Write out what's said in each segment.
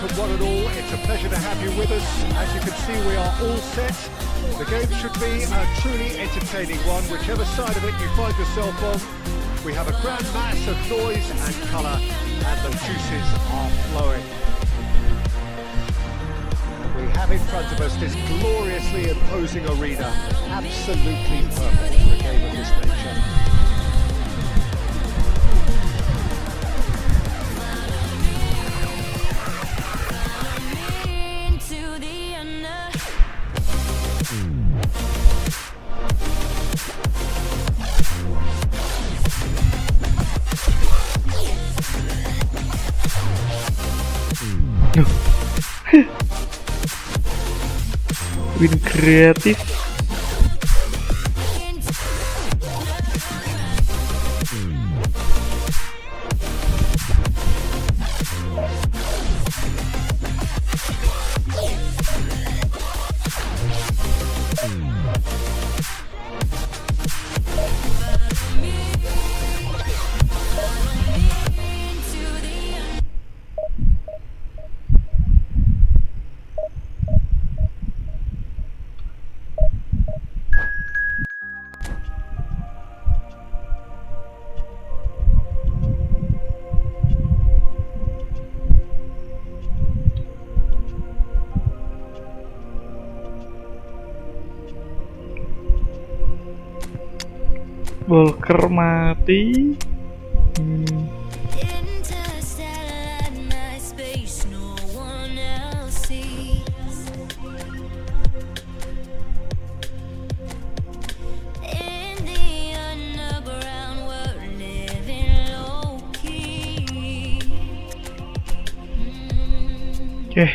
welcome one and all. It's a pleasure to have you with us. As you can see, we are all set. The game should be a truly entertaining one, whichever side of it you find yourself on. We have a grand mass of noise and colour, and the juices are flowing. We have in front of us this gloriously imposing arena, absolutely perfect for a game of this nature. Win kreatif. Walker mati. Oke.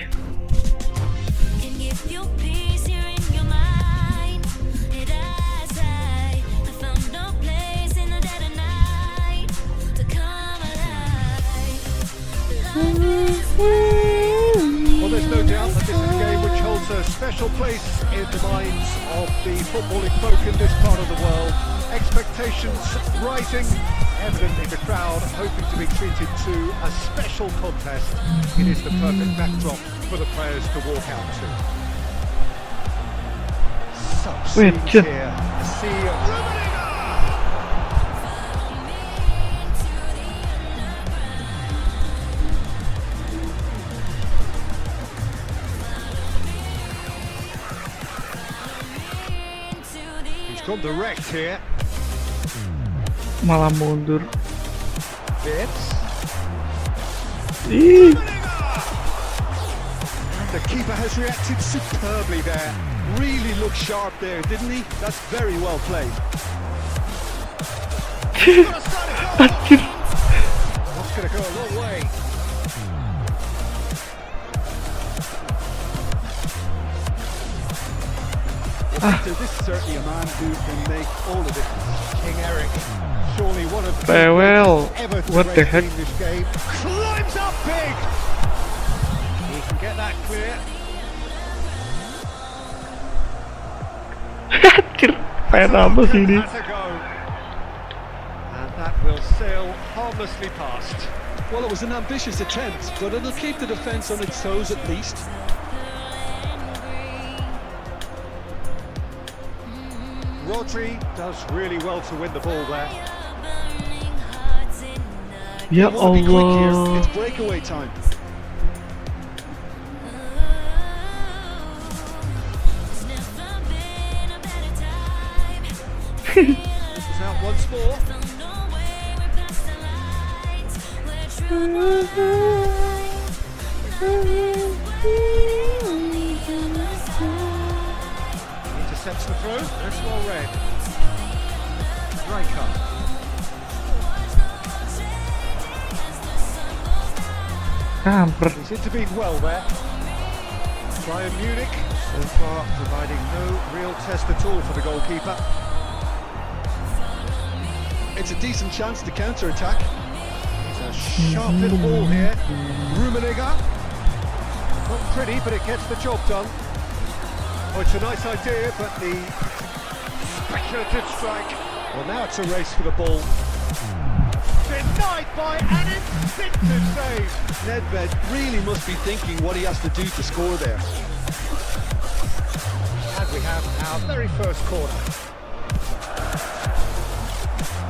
Well, there's no doubt that this is a game which holds a special place in the minds of the footballing folk in this part of the world. Expectations rising, evidently the crowd hoping to be treated to a special contest. It is the perfect backdrop for the players to walk out to. Such scenes here. A sea of gone direct here. Malah mundur. Bits. Ih. And the keeper has reacted superbly there. Really looked sharp there, didn't he? That's very well played. Anjir. That's going to go a long way. So this is certainly a man who can make all the difference. King Eric, surely one of the Farewell. ever to What the raise heck? the English game. Climbs up big. He can get that clear. Anjir. Kayak apa sih ini? Has a go. And that will sail harmlessly past. Well, it was an ambitious attempt, but it'll keep the defence on its toes at least. Rodri does really well to win the ball there. Ya They wanna be quick here. Allah. It's breakaway time. It's out once more. Intercepts the throw. That's well read. Breaker. Kampret. He's intervened well there. Bayern Munich so far providing no real test at all for the goalkeeper. It's a decent chance to counter-attack. It's a sharp little ball here. Rummenigge. Not pretty, but it gets the job done. Oh, it's a nice idea, but the speculative strike. Well, now it's a race for the ball. denied by an instinctive save. Nedved really must be thinking what he has to do to score there. And we have our very first corner.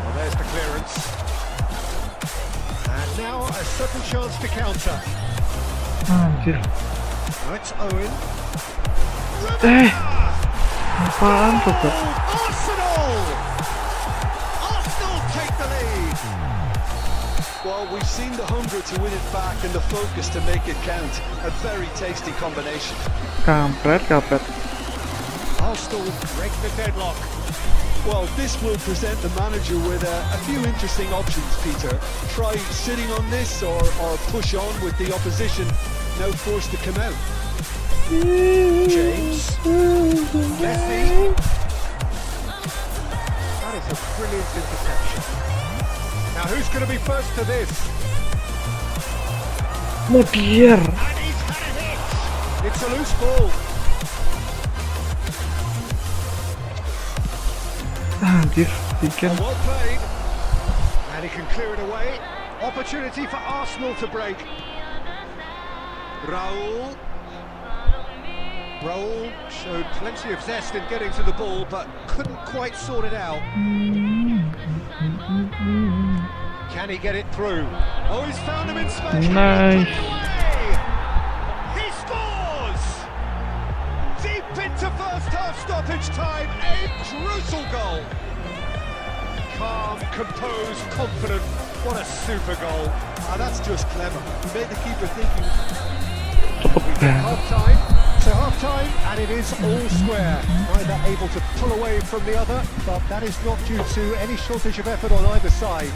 Well, there's the clearance. And now a sudden chance to counter. Anjir. Now it's Owen. Apaan tuh, Kak? Arsenal! Arsenal take the lead. Well, we've seen the hunger to win it back and the focus to make it count. A very tasty combination. Kampret. Arsenal break the deadlock. Well, this will present the manager with a few interesting options, Peter. Try sitting on this or push on with the opposition now forced to come out. James. Messi. That is a brilliant interception. Now who's going to be first to this? Biar. And he's had a hit. It's a loose ball. Anjir, bikin. Well played. And he can clear it away. Opportunity for Arsenal to break. Raul showed plenty of zest in getting to the ball, but couldn't quite sort it out. Can he get it through? Oh, he's found him in space. Nice. He scores! Deep into first half stoppage time, a crucial goal. Calm, composed, confident. What a super goal. Ah, that's just clever. He made the keeper thinking. Half time, so half time, and it is all square. Neither able to pull away from the other, but that is not due to any shortage of effort on either side.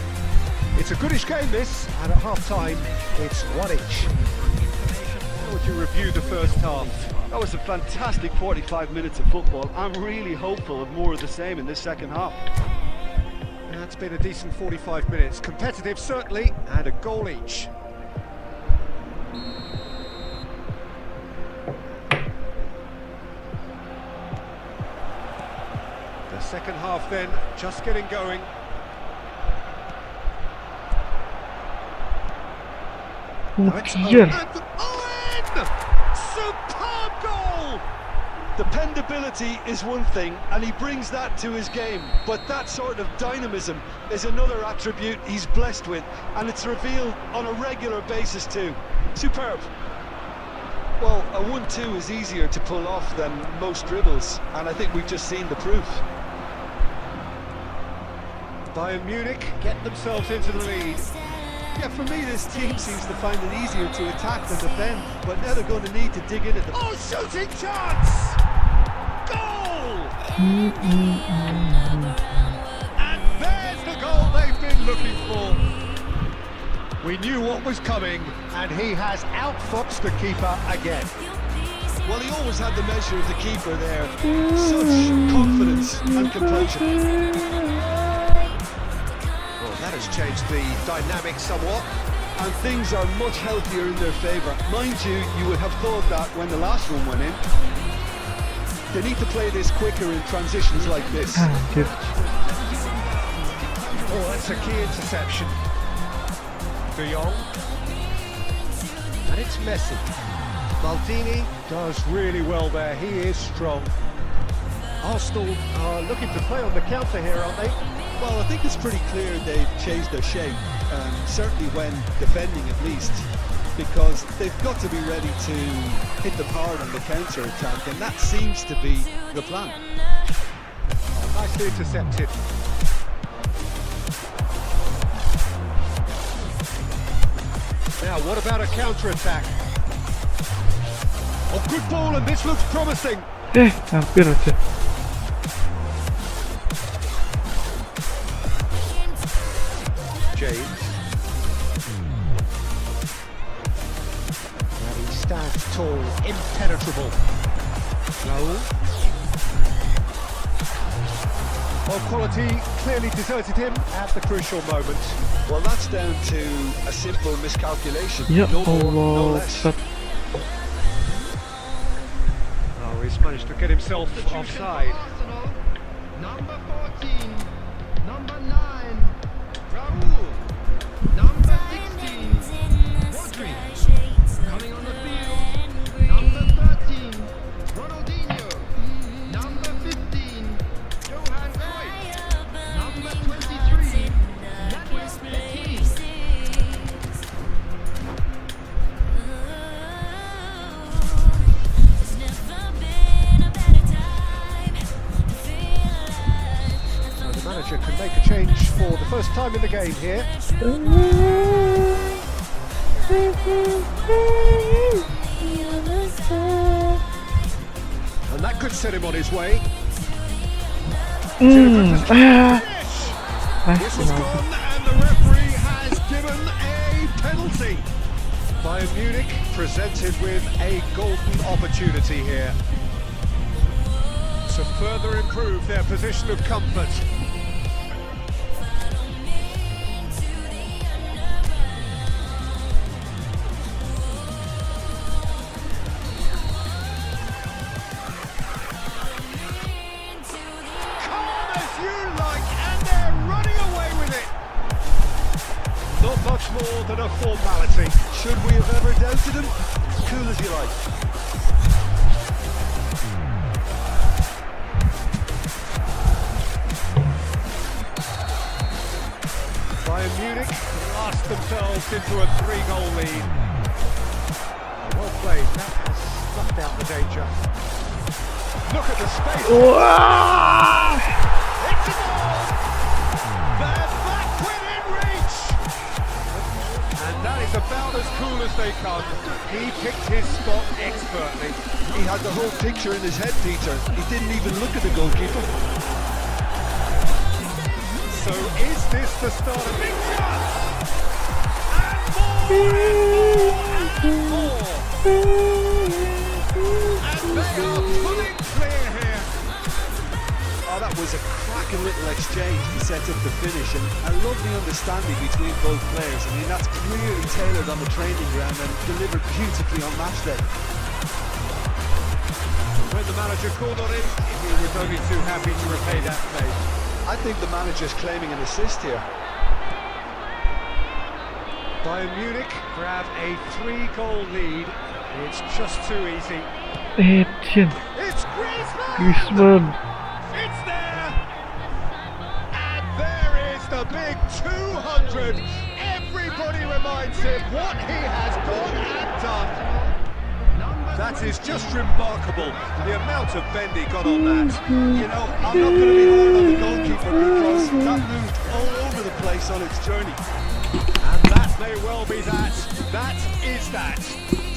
It's a goodish game this, and at half time, it's one each. How would you review the first half? That was a fantastic 45 minutes of football. I'm really hopeful of more of the same in this second half. That's been a decent 45 minutes. Competitive, certainly, and a goal each. The second half then, just getting going. Biar. Owen! Superb goal! Dependability is one thing, and he brings that to his game. But that sort of dynamism is another attribute he's blessed with, and it's revealed on a regular basis too. Superb. Well, a 1-2 is easier to pull off than most dribbles, and I think we've just seen the proof. Bayern Munich get themselves into the lead. Yeah, for me, this team seems to find it easier to attack than defend, but now they're going to need to dig in at the... Oh, shooting chance! Goal! And there's the goal they've been looking for. We knew what was coming, and he has outfoxed the keeper again. Well, he always had the measure of the keeper there. Such confidence and composure. Well, that has changed the dynamic somewhat. And things are much healthier in their favour. Mind you, you would have thought that when the last one went in. They need to play this quicker in transitions like this. Anjir. Oh, that's a key interception. De Jong. And it's Messi. Maldini does really well there. He is strong. Arsenal are looking to play on the counter here, aren't they? Well, I think it's pretty clear they've changed their shape, certainly when defending at least, because they've got to be ready to hit them hard on the counter-attack, and that seems to be the plan. Oh, nicely intercepted. Now, what about a counter-attack? Oh, good ball, and this looks promising. Hampir aja. James. And he stands tall, impenetrable. Raul. Well, quality clearly deserted him at the crucial moment. Well, that's down to a simple miscalculation. Ya No more, no Allah, less. Ustaz. Oh, he's managed to get himself offside. Number 14, number 9, Raul. first time in the game here. And that could set him on his way. Whistle's gone and the referee has given a penalty. Bayern Munich presented with a golden opportunity here to further improve their position of comfort. Not much more than a formality. Should we have ever doubted him? Cool as you like. Bayern Munich lost themselves into a 3-goal lead. Well played, that has snuffed out the danger. Look at the space. It's a goal! They're back within reach! And that is about as cool as they come. He picked his spot expertly. He had the whole picture in his head, Peter. He didn't even look at the goalkeeper. So is this the start of big chance? And more! And they are pulling clear here. Oh, that was a cracking little exchange to set up the finish, and a lovely understanding between both players. I mean, that's clearly tailored on the training ground and delivered beautifully on match day. When the manager called on him, he was only too happy to repay that favour. I think the manager's claiming an assist here. Bayern Munich grab a 3-goal lead. It's just too easy. Etienne. It's Griezmann! Griezmann. It's there! And there is the big 200. Everybody reminds him what he has gone and done. That is just remarkable, the amount of bend he got on that. You know, I'm not going to be hard on the goalkeeper because that moved all over the place on its journey. And that may well be that. That is that.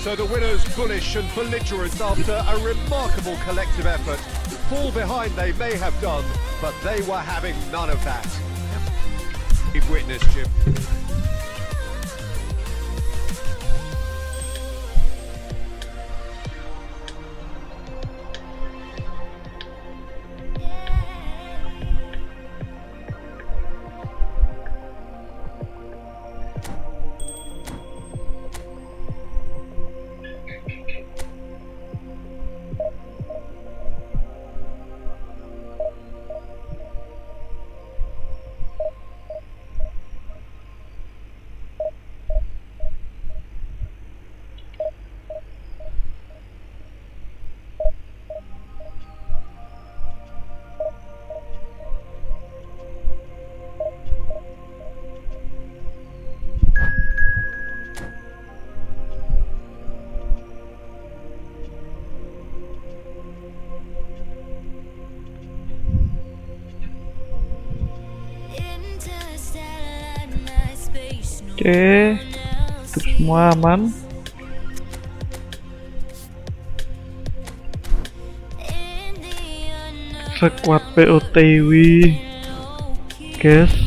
So the winners bullish and belligerent after a remarkable collective effort. Fall behind they may have done, but they were having none of that. You've witnessed, Jim. Oke, untuk semua aman. Sekuat POTW, GASS.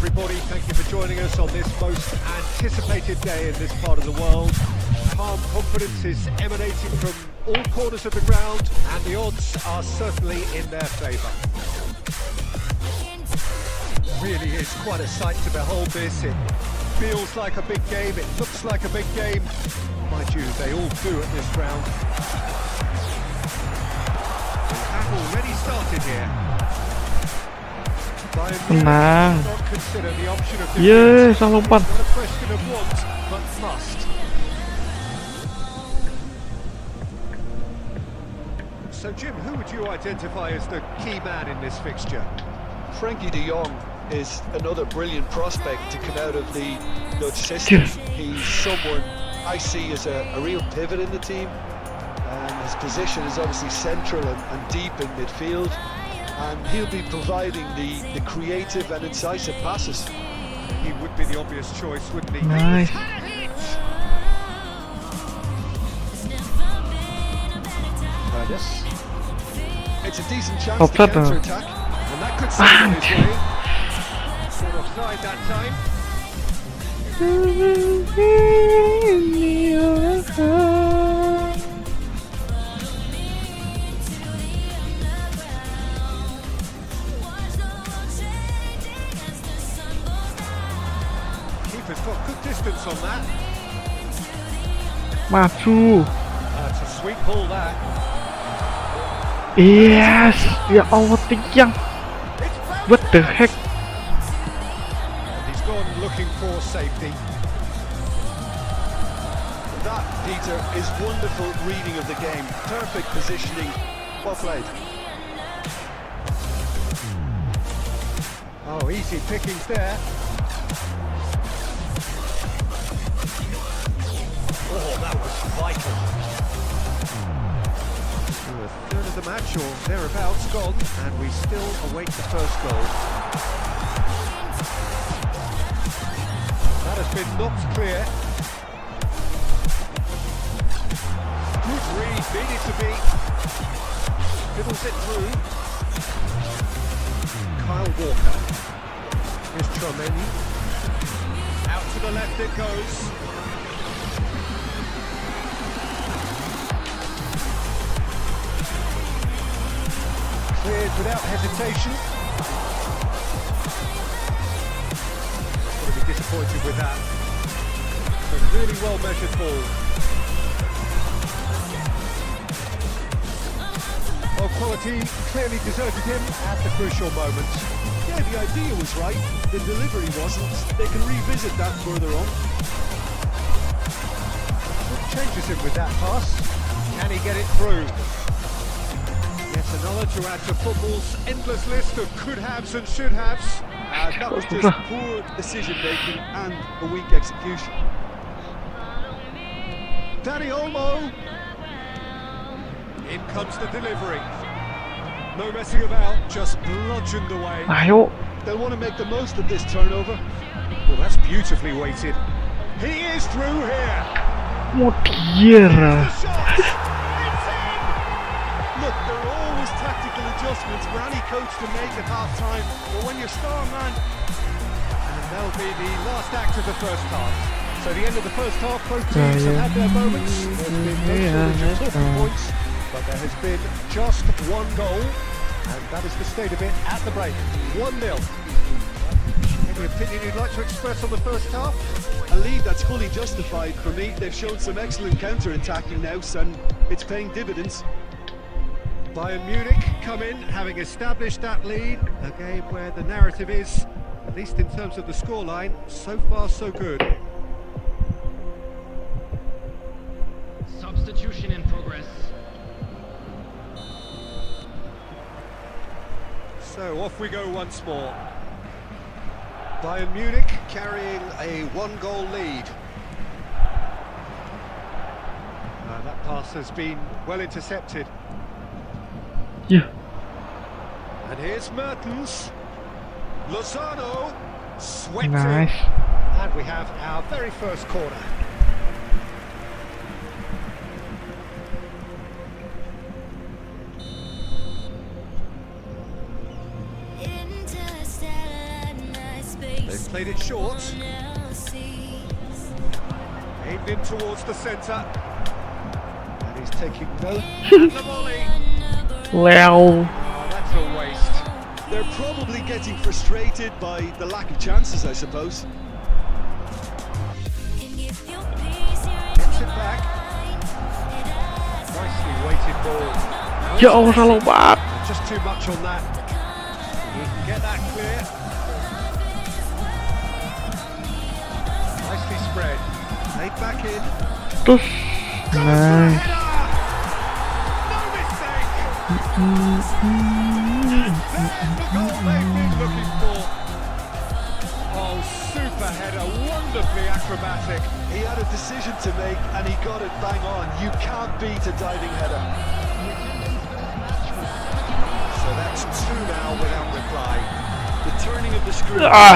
everybody. Thank you for joining us on this most anticipated day in this part of the world. Calm confidence is emanating from all corners of the ground, and the odds are certainly in their favour. Really is quite a sight to behold this. It feels like a big game, it looks like a big game. Mind you, they all do at this ground. We have already started here. Tenang. Not consider the option of Yeay, salah lompat. not a question of want, but must. So Jim, who would you identify as the key man in this fixture? Frankie de Jong is another brilliant prospect to come out of the Dutch system. He's someone I see as a real pivot in the team, and his position is obviously central and deep in midfield, and he'll be providing the creative and incisive passes. He would be the obvious choice, wouldn't he? Nice. It's a decent chance to Offside, counter-attack. And that could save on his way. Not offside that time. Keeper's got good distance on that. Maju. That's a sweet ball that. Yes. Ya Allah, tiang. What the heck? And he's gone looking for safety. That, Peter, is wonderful reading of the game. Perfect positioning. Well played. Oh, easy pickings there. Oh, that was vital. A third of the match or thereabouts gone, and we still await the first goal. That has been knocked clear. Good read, needed to be. Fiddles it through. Kyle Walker. Here's Tromeni. Out to the left it goes. Cleared without hesitation. Going to be disappointed with that. A really well measured ball. Well, quality clearly deserted him at the crucial moment. Yeah, the idea was right. The delivery wasn't. They can revisit that further on. Changes him with that pass. Can he get it through? Yet another to add to football's endless list of could-haves and should-haves. That was just poor decision-making and a weak execution. Danny Olmo. In comes the delivery. No messing about, just bludgeoned away. Ayo. They'll want to make the most of this turnover. Well, that's beautifully weighted. He is through here. Mutiara. The shot. It's in. Look, there are always tactical adjustments for any coach to make at half-time, but when your star man... And that'll be the last act of the first half. So the end of the first half, both teams have had their moments. There's been no shortage of talking points, but there has been just one goal, and that is the state of it at the break. 1-0. Any opinion you'd like to express on the first half? A lead that's fully justified for me. They've shown some excellent counter-attacking now, and it's paying dividends. Bayern Munich come in, having established that lead. A game where the narrative is, at least in terms of the scoreline, so far so good. Substitution in progress. So off we go once more. Bayern Munich carrying a one-goal lead. That pass has been well intercepted. Yeah. And here's Mertens. Lozano. Swept Nice. in. And we have our very first corner. They've Played it short. Aimed in towards the centre. And he's taking no. And the volley. แล้ว Oh, that's a waste. They're probably getting frustrated by the lack of chances, I suppose. Gets it back. Nicely weighted ball. Now จะเอาฮัลโหลบาท just too much on that. He can get that clear. Nicely spread. Laid back in. ตุ๊ส Goes for a นาย header! No mistake! And there's the goal they've been looking for. Oh, super header, wonderfully acrobatic. He had a decision to make and he got it bang on. You can't beat a diving header. So that's two now without reply. The turning of the screw. อ่า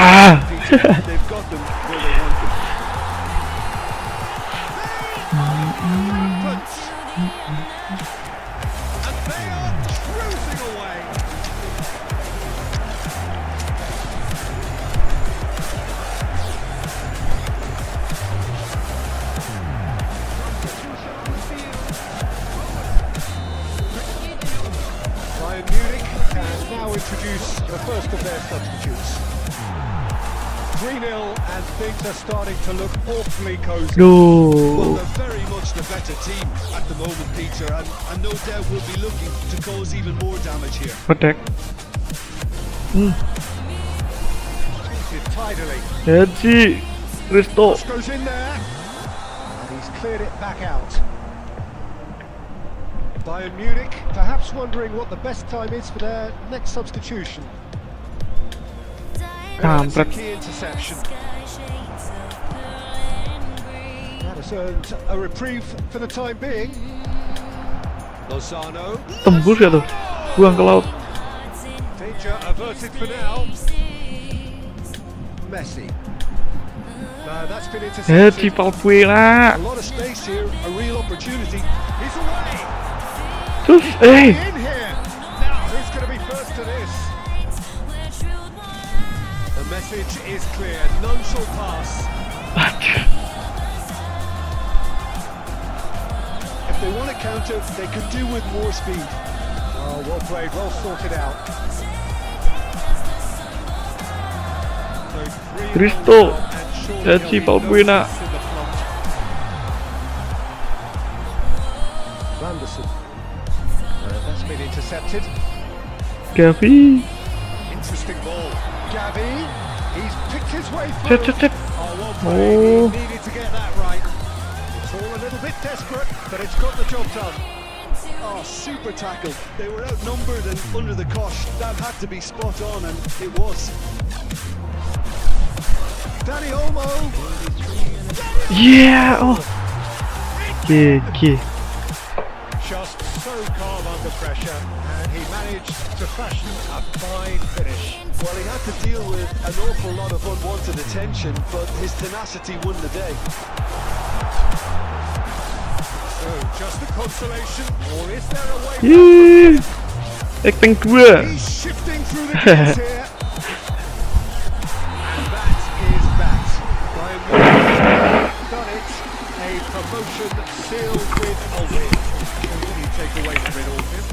They've got them where they want them. Rampant. And they are cruising away. Bayern Munich can now introduce the first of their substitutes. 3-0 and things are starting to look awfully cosy. ดู Well, they're very much the better team at the moment, Peter, and no doubt will be looking to cause even more damage here. โปรเทค Treated tidily. เฮดจี้คริสโต Cross goes in there. And he's cleared it back out. Bayern Munich perhaps wondering what the best time is for their next substitution. ตาม That's ประ a key interception. That has earned a reprieve for the time being. Lozano. ตำบุษกันตัวเพื่อนก็เรา Danger averted for now. Messi. That's been เฮดจี้ intercepted. เป่าปุยละ A lot of space here, a real opportunity. He's away. ตุ๊สเอ้ย In here. Now who's going to be first to this? The message is clear. None shall pass. If they want to counter, they could do with more speed. Oh, well played, well sorted out. So 3-0 Cristo. and surely Ya, there'll si, be Paul no Buena. mess in the front. Vanderson. That's been intercepted. แกฟี่ Interesting ball. Gavi. He's picked his way เช็ด through. เช็ดเช็ด Oh, well Oh. played. He needed to get that right. It's all a little bit desperate, but it's got the job done. Oh, super tackle. They were outnumbered and under the cosh. That had to be spot on, and it was. Danny Olmo. เย้โอ้เก๋เก๋ Just so calm under pressure, and he managed to fashion a fine finish. Well, he had to deal with an awful lot of unwanted attention, but his tenacity won the day. So, just a consolation, or is there a way ยี back? เอ็กเป็นเกลือ He's shifting through the gears here. And that is that. Bayern Munich done it. A promotion sealed with a win. What can you take away from it all, Tim?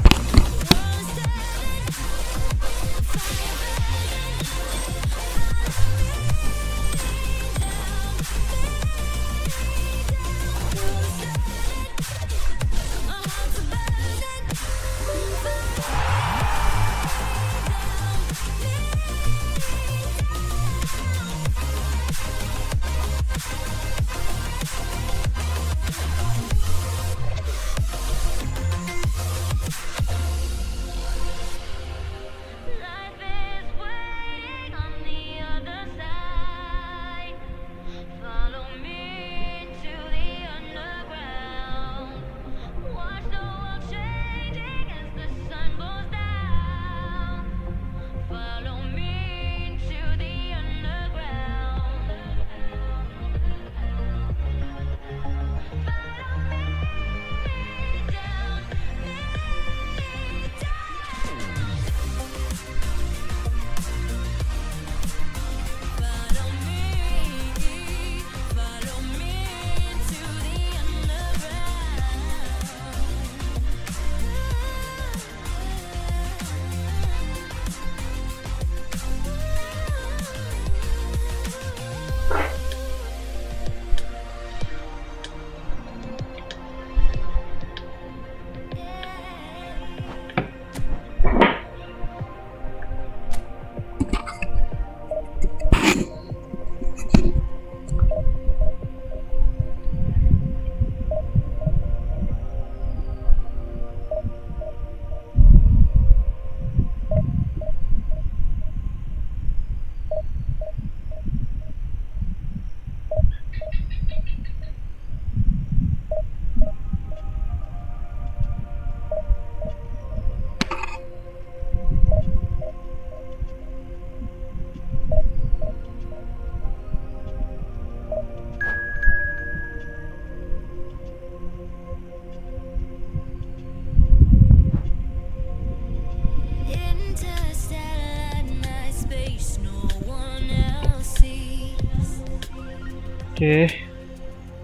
Oke,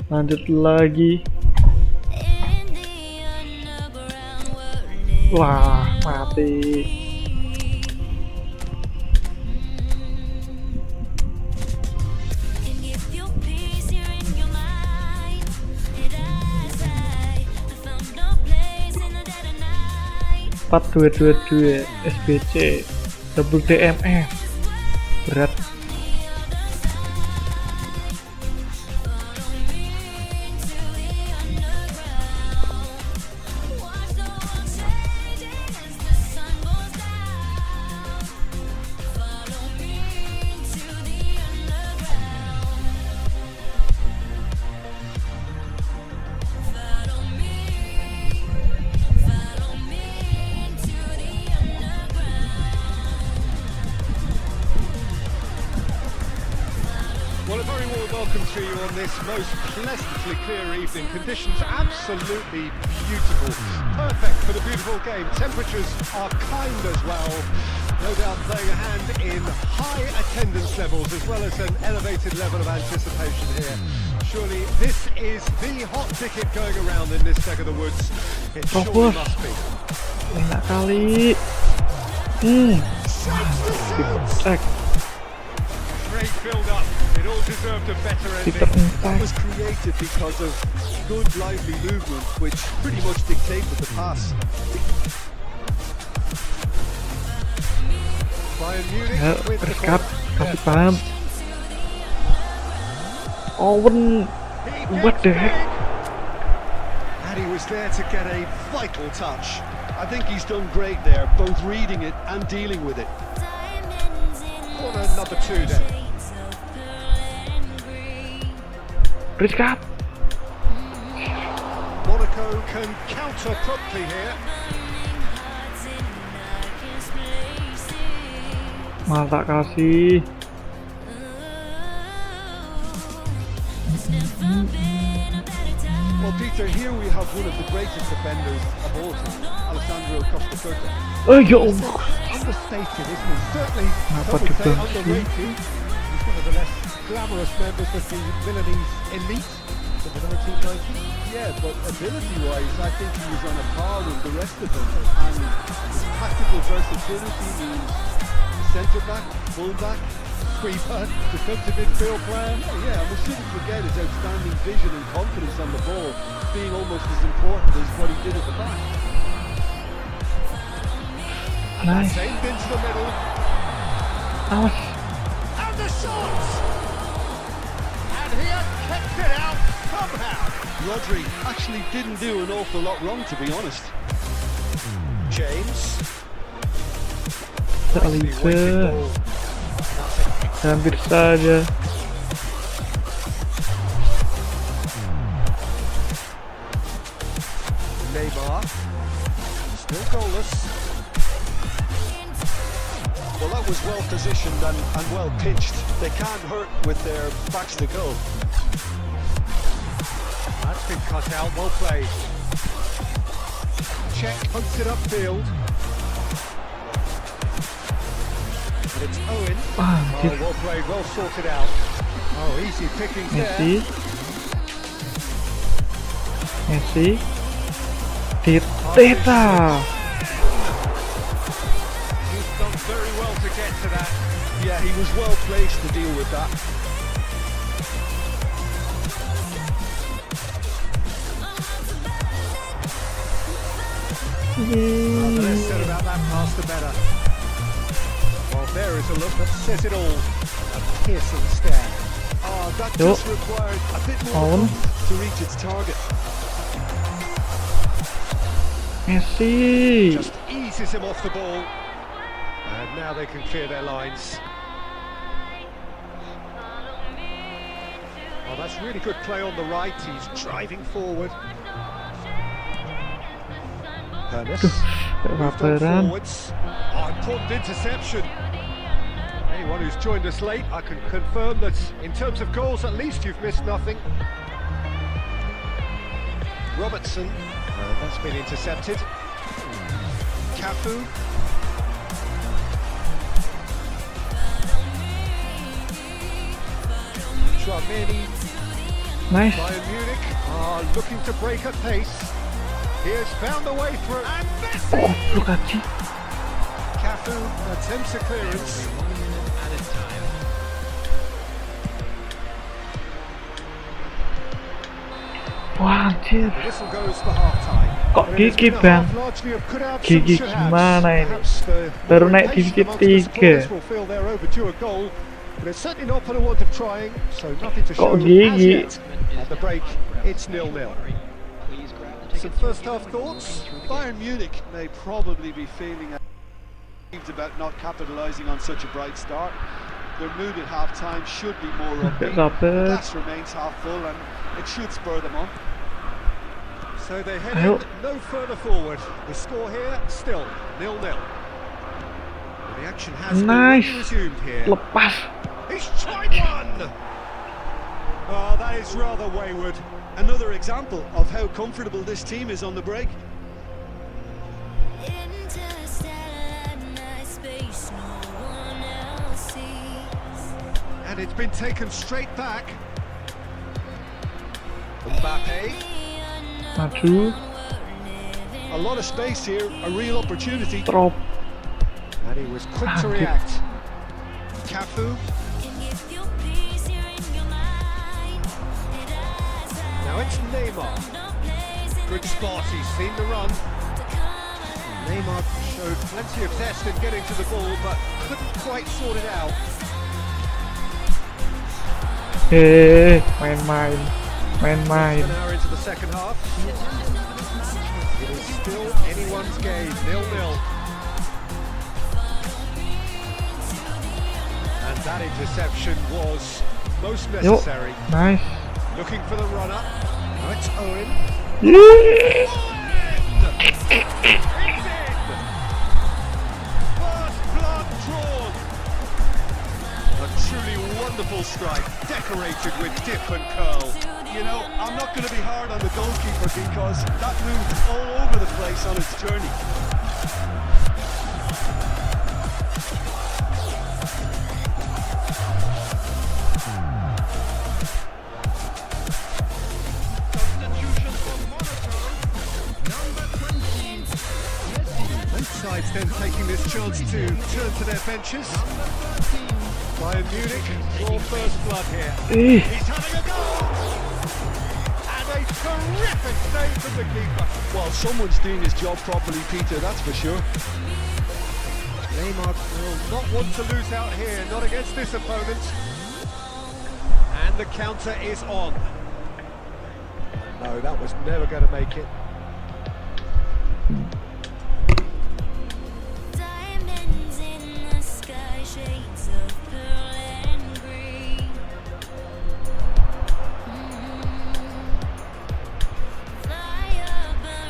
lanjut lagi. Wah, mati. Empat 222 SBC double DMF berat. Well, a very warm welcome to you on this most pleasantly clear evening. Conditions absolutely beautiful. Perfect for the beautiful game. Temperatures are kind as well. No doubt playing a hand in high attendance levels as well as an elevated level of anticipation here. Surely this is the hot ticket going around in this neck of the woods. It surely must be. Enak kali. Cek. Great build-up. It all deserved a better ending. That was created because of good, lively movement, which pretty much dictated the pass. Bayern Munich Ya, with the berkat ball. kasih paham. Owen, what the heck? And he was there to get a vital touch. I think he's done great there, both reading it and dealing with it. Corner number 2 then. Berkat. Monaco can counter promptly here. Malah tak kasih. Well, Peter, here we have one of the greatest defenders of all time, Alessandro Costa. Oh ya Allah. Understated, isn't he? Certainly, Kenapa some would say dibenci? underrated. He's one of the less glamorous members of the Milanese elite of the 1990s. Yeah, but ability-wise, I think he was on a par with the rest of them. And tactical versatility means centre-back, full-back, Sweeper, defensive midfield player. yeah, and we shouldn't forget his outstanding vision and confidence on the ball being almost as important as what he did at the back. Nice. Aimed into the middle. Awas. And the shot! And he has kept it out somehow. Rodri actually didn't do an awful lot wrong, to be honest. James. Tak liga. Hampir saja. MABAR. Still goalless. Well, that was well positioned and well pitched. They can't hurt with their backs to goal. That's been cut out, well played. Check, hunts it upfield. And it's Owen. Ah, Oh, well played, well sorted out. Oh, easy pickings there. Messi. Messi. Tita. He's done very well to get to that. Yeah, he was well placed to deal with that. The less said about that pass, the better. Well, there is a look that says it all. A piercing stare. Oh, that Yo. just required a bit more Owen. oomph to reach its target. Messi. Just eases him off the ball. And now they can clear their lines. Oh, that's really good play on the right. He's driving forward. Hermes. Moved on Baperan. forwards. Oh, important interception. Anyone who's joined us late, I can confirm that in terms of goals, at least you've missed nothing. Robertson, that's been intercepted. Cafu. Chouameni. Nice. Bayern Munich are looking to break at pace. He has found the way through. And Messi! Goblok anjing. Cafu attempts a clearance. Wah anjir. The whistle goes for half-time. Kok But it has gigi been a bang? half largely of could-haves and Gigi should-haves. gimana ini? Perhaps the Baru more naik impatient divisi amongst the 3. supporters will feel they're overdue a goal, but it's certainly not for the want of trying, so nothing to show Kok as gigi? yet. At the break, it's 0-0. Some first half thoughts. Bayern Munich may probably be feeling about not capitalising on such a bright start. Their mood at half time should be more upbeat. Sabar. Glass remains half full and it should spur them on. So they head Ayo. no further forward. The score here still 0-0. The action has Nice. already resumed here. Lepas. He's tried one. Oh, that is rather wayward. Another example of how comfortable this team is on the break. And it's been taken straight back. Mbappe. Maju. A lot of space here, a real opportunity. Drop. And he was quick to Ah, react. Cafu. Now it's Neymar. Good spot, he's seen the run. Neymar showed plenty of zest in getting to the ball, but couldn't quite sort it out. Main-main. Main-main. An hour into the second half. It is still anyone's game, 0-0. And that interception was most Yo. necessary. Nice. Looking for the runner. Now it's Owen. Yeah. First blood drawn. A truly wonderful strike, decorated with dip and curl. You know, I'm not going to be hard on the goalkeeper because that moved all over the place on its journey. Both sides then taking this chance to turn to their benches. Bayern Munich draw first blood here. Eh. He's having a goal! And a terrific save from the keeper. Well, someone's doing his job properly, Peter, that's for sure. Neymar will not want to lose out here, not against this opponent. And the counter is on. No, that was never going to make it.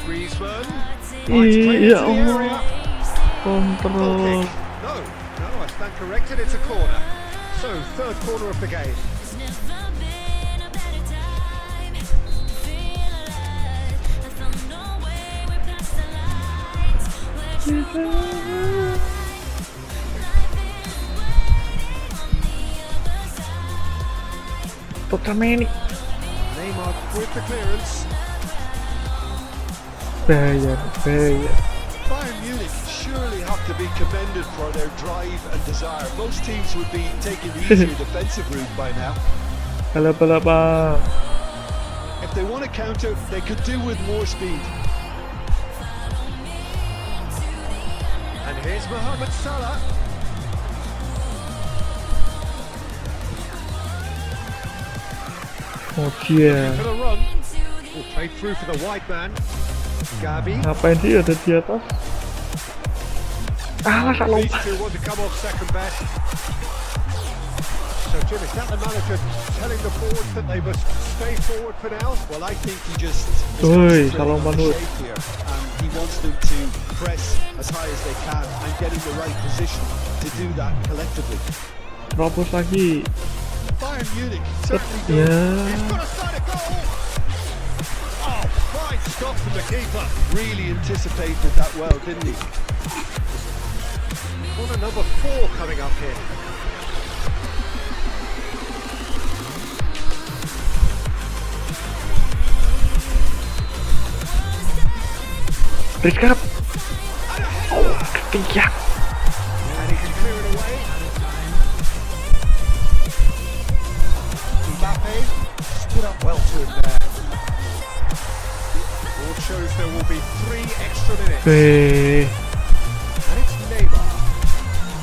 Griezmann. Iya Allah. Kontrol. No, I stand corrected, it's a corner. So, third corner of the game. Totameni. Neymar with the clearance. Bahaya. Bayern Munich surely have to be commended for their drive and desire. Most teams would be taking the easier defensive route by now. Bala. If they want to counter, they could do with more speed. And here's Mohamed Salah. Oh yeah. For the run. Will play through for the wide man. Gavi. Ngapain sih ada di atas? Ah, kalau These two want to come off second best. So Jim, is that the manager telling the forwards that they must stay forward for now? Well, I think he just Oi, is salam concentrating on the banget. shape here, and he wants them to press as high as they can and get in the right position to do that collectively. Terobos lagi. Bayern Munich certainly do. Yeah. He's got a side of goal. Oh, fine stop from the keeper. Really anticipated that well, didn't he? Corner number 4 coming up here. Beriskap. Oh, ketiak. And he can clear it away. Mbappe stood up well to him there. All shows there will be 3 extra minutes. And it's Neymar.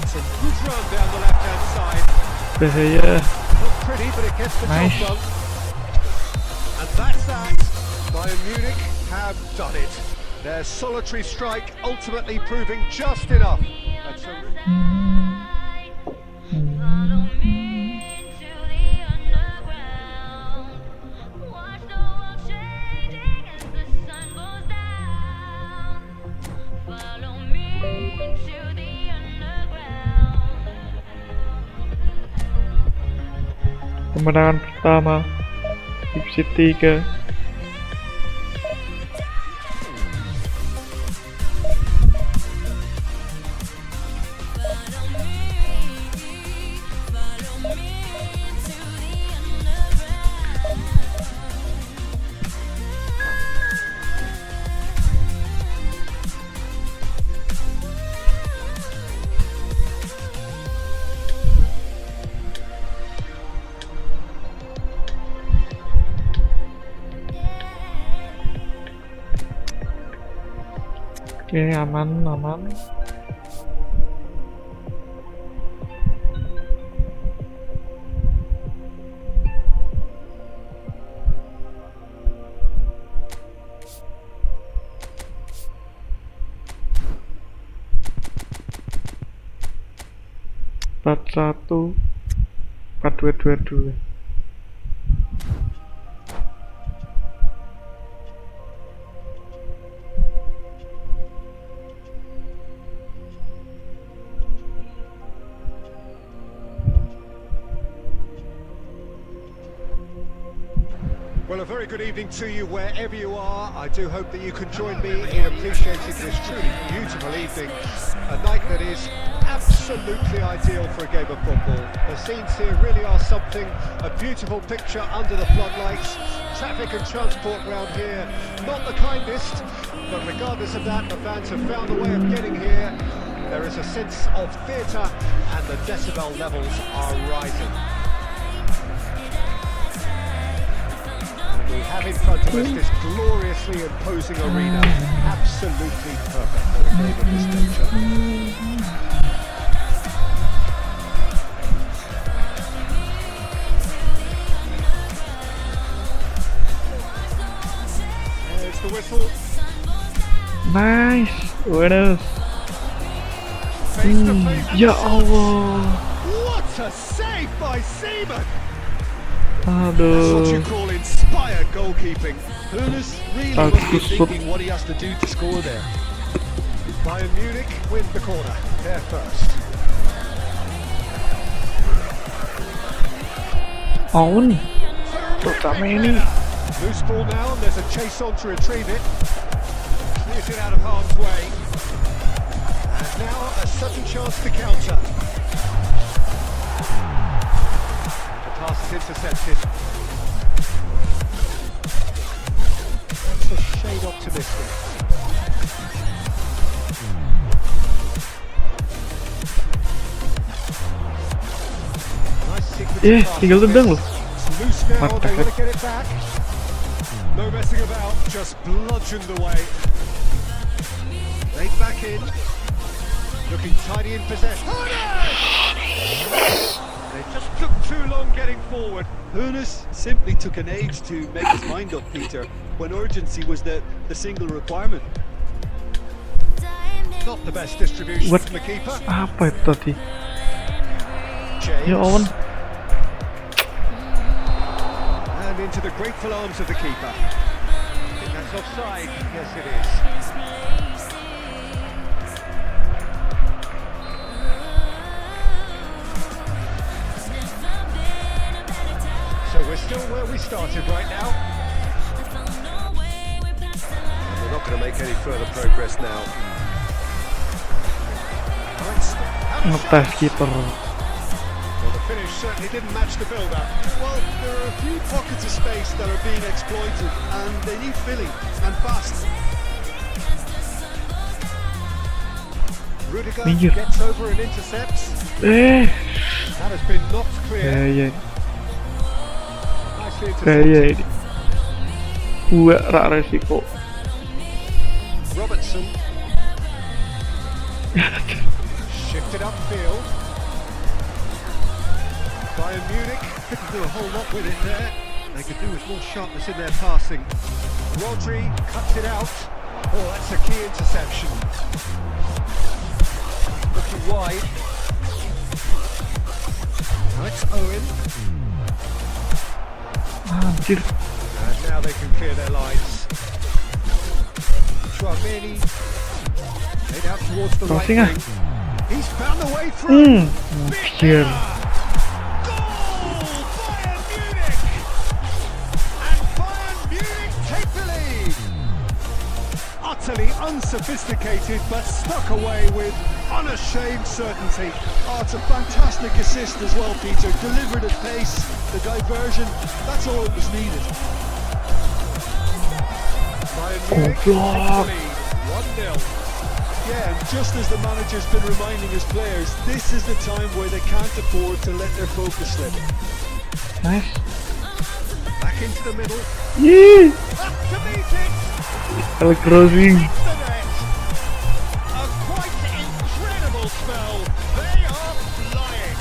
It's a good run down the left-hand side. Bahaya. Not pretty, but it gets the Nice. job done. And that's that. Bayern Munich have done it. Their solitary strike ultimately proving just enough. That's a... Follow me into the underground. Watch the world changing as the sun goes down. Follow me into the underground. Kemenangan pertama divisi 3. Oke, aman. Part 1 Part 2. Well, a very good evening to you wherever you are. I do hope that you can join me in appreciating this truly beautiful evening. A night that is absolutely ideal for a game of football. The scenes here really are something. A beautiful picture under the floodlights. Traffic and transport round here, not the kindest. But regardless of that, the fans have found a way of getting here. There is a sense of theatre and the decibel levels are rising. We have in front of us this gloriously imposing arena, absolutely perfect for a game of this nature. There's the whistle. Nice. Winners. Face to face. Ya Allah. What a save by Seaman! That's what you Aduh. call inspired goalkeeping. Hooness really must be Bagus. thinking what he has to do to score there. Bayern Munich win the corner. They're first. On. Terutama ini. Loose ball now, and there's a chase on to retrieve it. Clears it out of harm's way. And now a sudden chance to counter. The pass is intercepted. That's a shade optimistic. Nice sequence of passes. Tinggal tendang loh. It's loose now, What the they want heck? to get it back. No messing about, just bludgeoned away. Laid back in. Looking tidy in possession. They just took too long getting forward. Hooness simply took an age to make his mind up, Peter, when urgency was the single requirement. Not the best distribution What? from the keeper. Apa itu tadi? James. Ya on. And into the grateful arms of the keeper. I think that's offside. Yes, it is. So we're still where we started right now. And we're not going to make any further progress now. Ngetes keeper. Well, the finish certainly didn't match the build-up. Well, there are a few pockets of space that are being exploited, and they need filling, and fast. Rudiger Minggir. gets over and intercepts. That has been knocked clear. Gaya Nicely Gaya intercepted. ini Gua rak resiko. Robertson. Shifted upfield. Bayern Munich couldn't do a whole lot with it there. They could do with more sharpness in their passing. Rodri cuts it out. Oh, that's a key interception. Looking wide. Now it's Owen. Anjir. And now they can clear their lines. Chouameni. Made out towards the right Crossing, ah. wing. He's found the way through. Anjir. Goal! Bayern Munich! And Bayern Munich take the lead! Utterly unsophisticated, but stuck away with unashamed certainty. Oh, it's a fantastic assist as well, Peter. Delivered at pace, the diversion, that's all that was needed. Bayern Munich take the block. lead. 1-0. Yeah, and just as the manager's been reminding his players, this is the time where they can't afford to let their focus slip. Nice. Back into the middle. Yee. Up to meet it. Kalau crossing. Hit the net. A quite incredible spell. They are flying.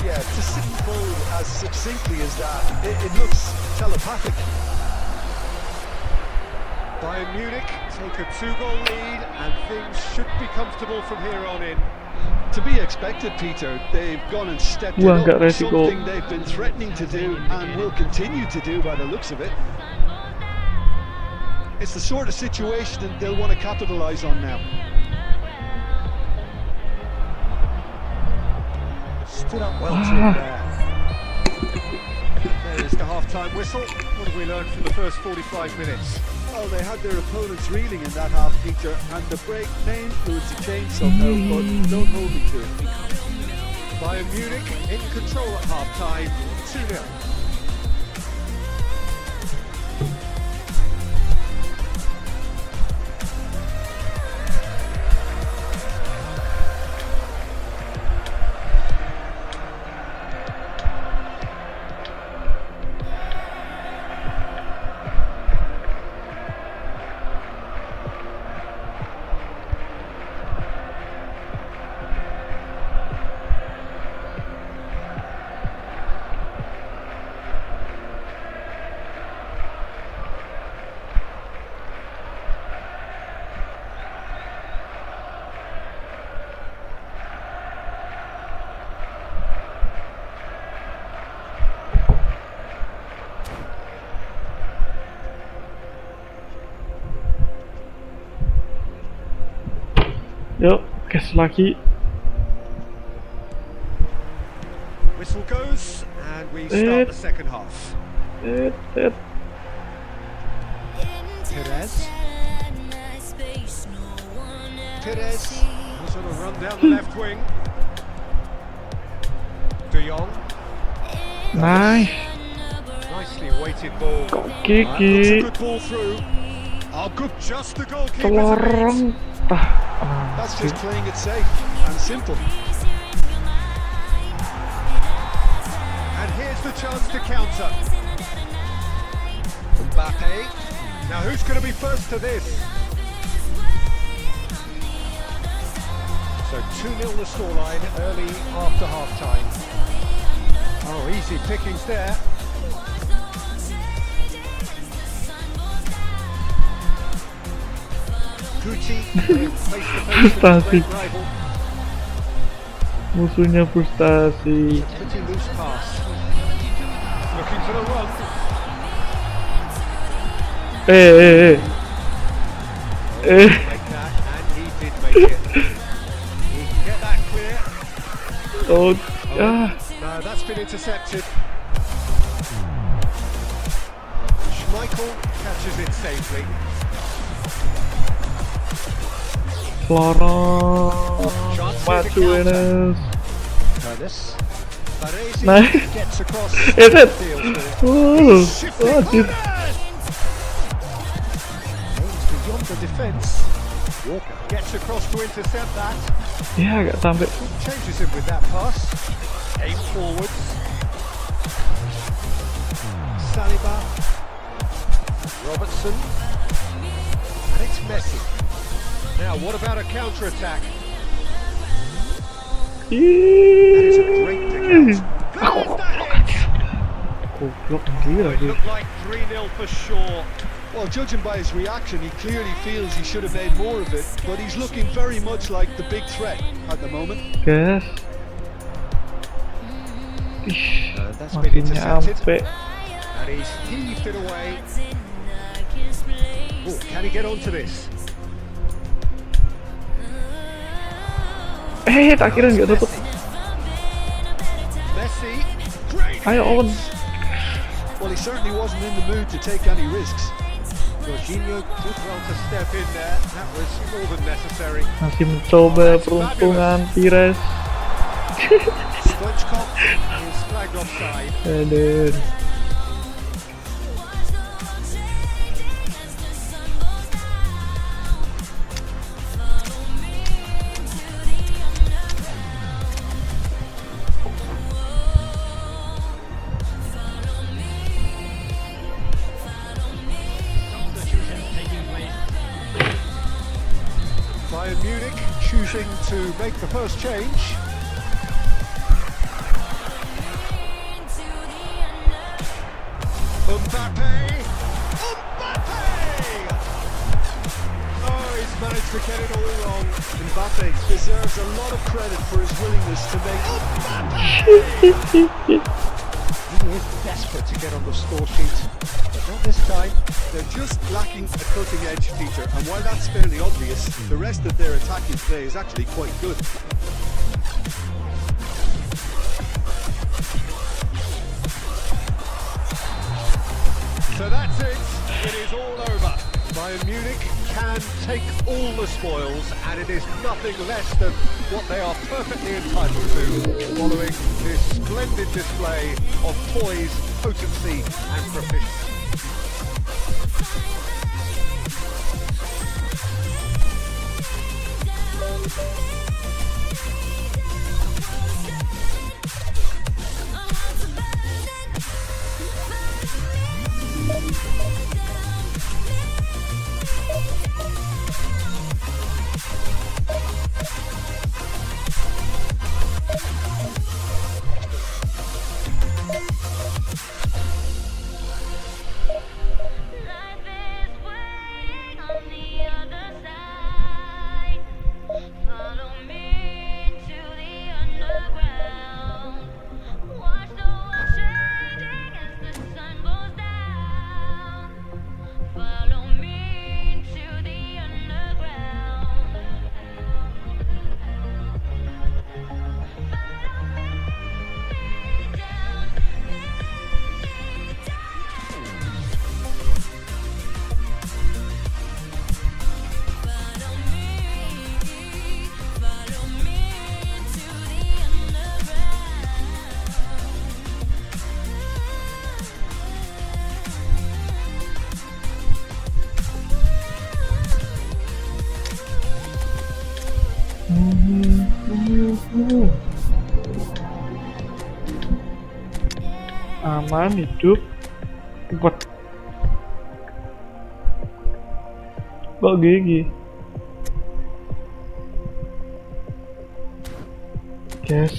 Yeah, to sit forward as succinctly as that, it looks telepathic. Bayern Munich take a 2-goal lead and things should be comfortable from here on in. To be expected, Peter. They've gone and stepped it Wah, nggak up, resiko. something they've been threatening to do and will continue to do by the looks of it. It's the sort of situation that they'll want to capitalise on now. Stood up well to it there. There's the half-time whistle. What have we learned from the first 45 minutes? Well, they had their opponents reeling in that half, Peter, and the break may influence the change somehow, but don't hold me to it. Bayern Munich in control at half-time, 2-0. Yuk, gas lagi. Whistle goes and we start the second half. Perez. Perez was on a run down the left wing. De Jong, Nice. nicely weighted ball. Kok Looks a Kiki. good ball through. Oh, good, just the goalkeeper's a miss. Telorong. That's just playing it safe and simple. And here's the chance to counter. Mbappe. Now who's going to be first to this? So 2-0 the scoreline early after half-time. Oh, easy pickings there. Gucci face to face with a great rival. Musuhnya frustasi. Pretty loose pass. Looking for the run. Eh. Make that, and he did make it. He can get that clear. Oh. No, that's been intercepted. Schmeichel catches it safely. Telorong. Masuenes. This. Baresi Nice. gets across. Is it? Deals with it. Oh. Shifting Oh, dude. forward. Aims beyond the defence. Walker gets across to intercept that. Ya agak sampai. Changes him with that pass. Aim forwards. Saliba. Robertson. And it's Messi. Now, what about a counter-attack? That is a great pick out. Goes the hit! Goblok gila It sih. looked like 3-0 for sure. Well, judging by his reaction, he clearly feels he should have made more of it, but he's looking very much like the big threat at the moment. Gas. Ih, That's been makin intercepted. nyampe. And he's heaved it away. Oh, can he get onto this? Tak kira nggak tutup. Messi. Great Ayo hit. on. Well, he certainly wasn't in the mood to take any risks. Jorginho did well to step in there. That was more than necessary. Masih mencoba peruntungan Pires. Stoichkov is flagged offside. Aduh. Bayern Munich choosing to make the first change. Mbappe! Mbappe! Oh, he's managed to get it all wrong. Mbappe deserves a lot of credit for his willingness to make He is desperate to get on the score sheet, but not this time. They're just lacking a cutting-edge feature, and while that's fairly obvious, the rest of their attacking play is actually quite good. So that's it. It is all over. Bayern Munich can take all the spoils, and it is nothing less than what they are perfectly entitled to, following this splendid display of poise, potency, and proficiency. Life is waiting on the other side. Follow me to the underground. Watch the world changing as the sun goes down. Follow me to the underground. Follow me down. Follow me to the Aman hidup. Cepet. Kok gigi? Gas.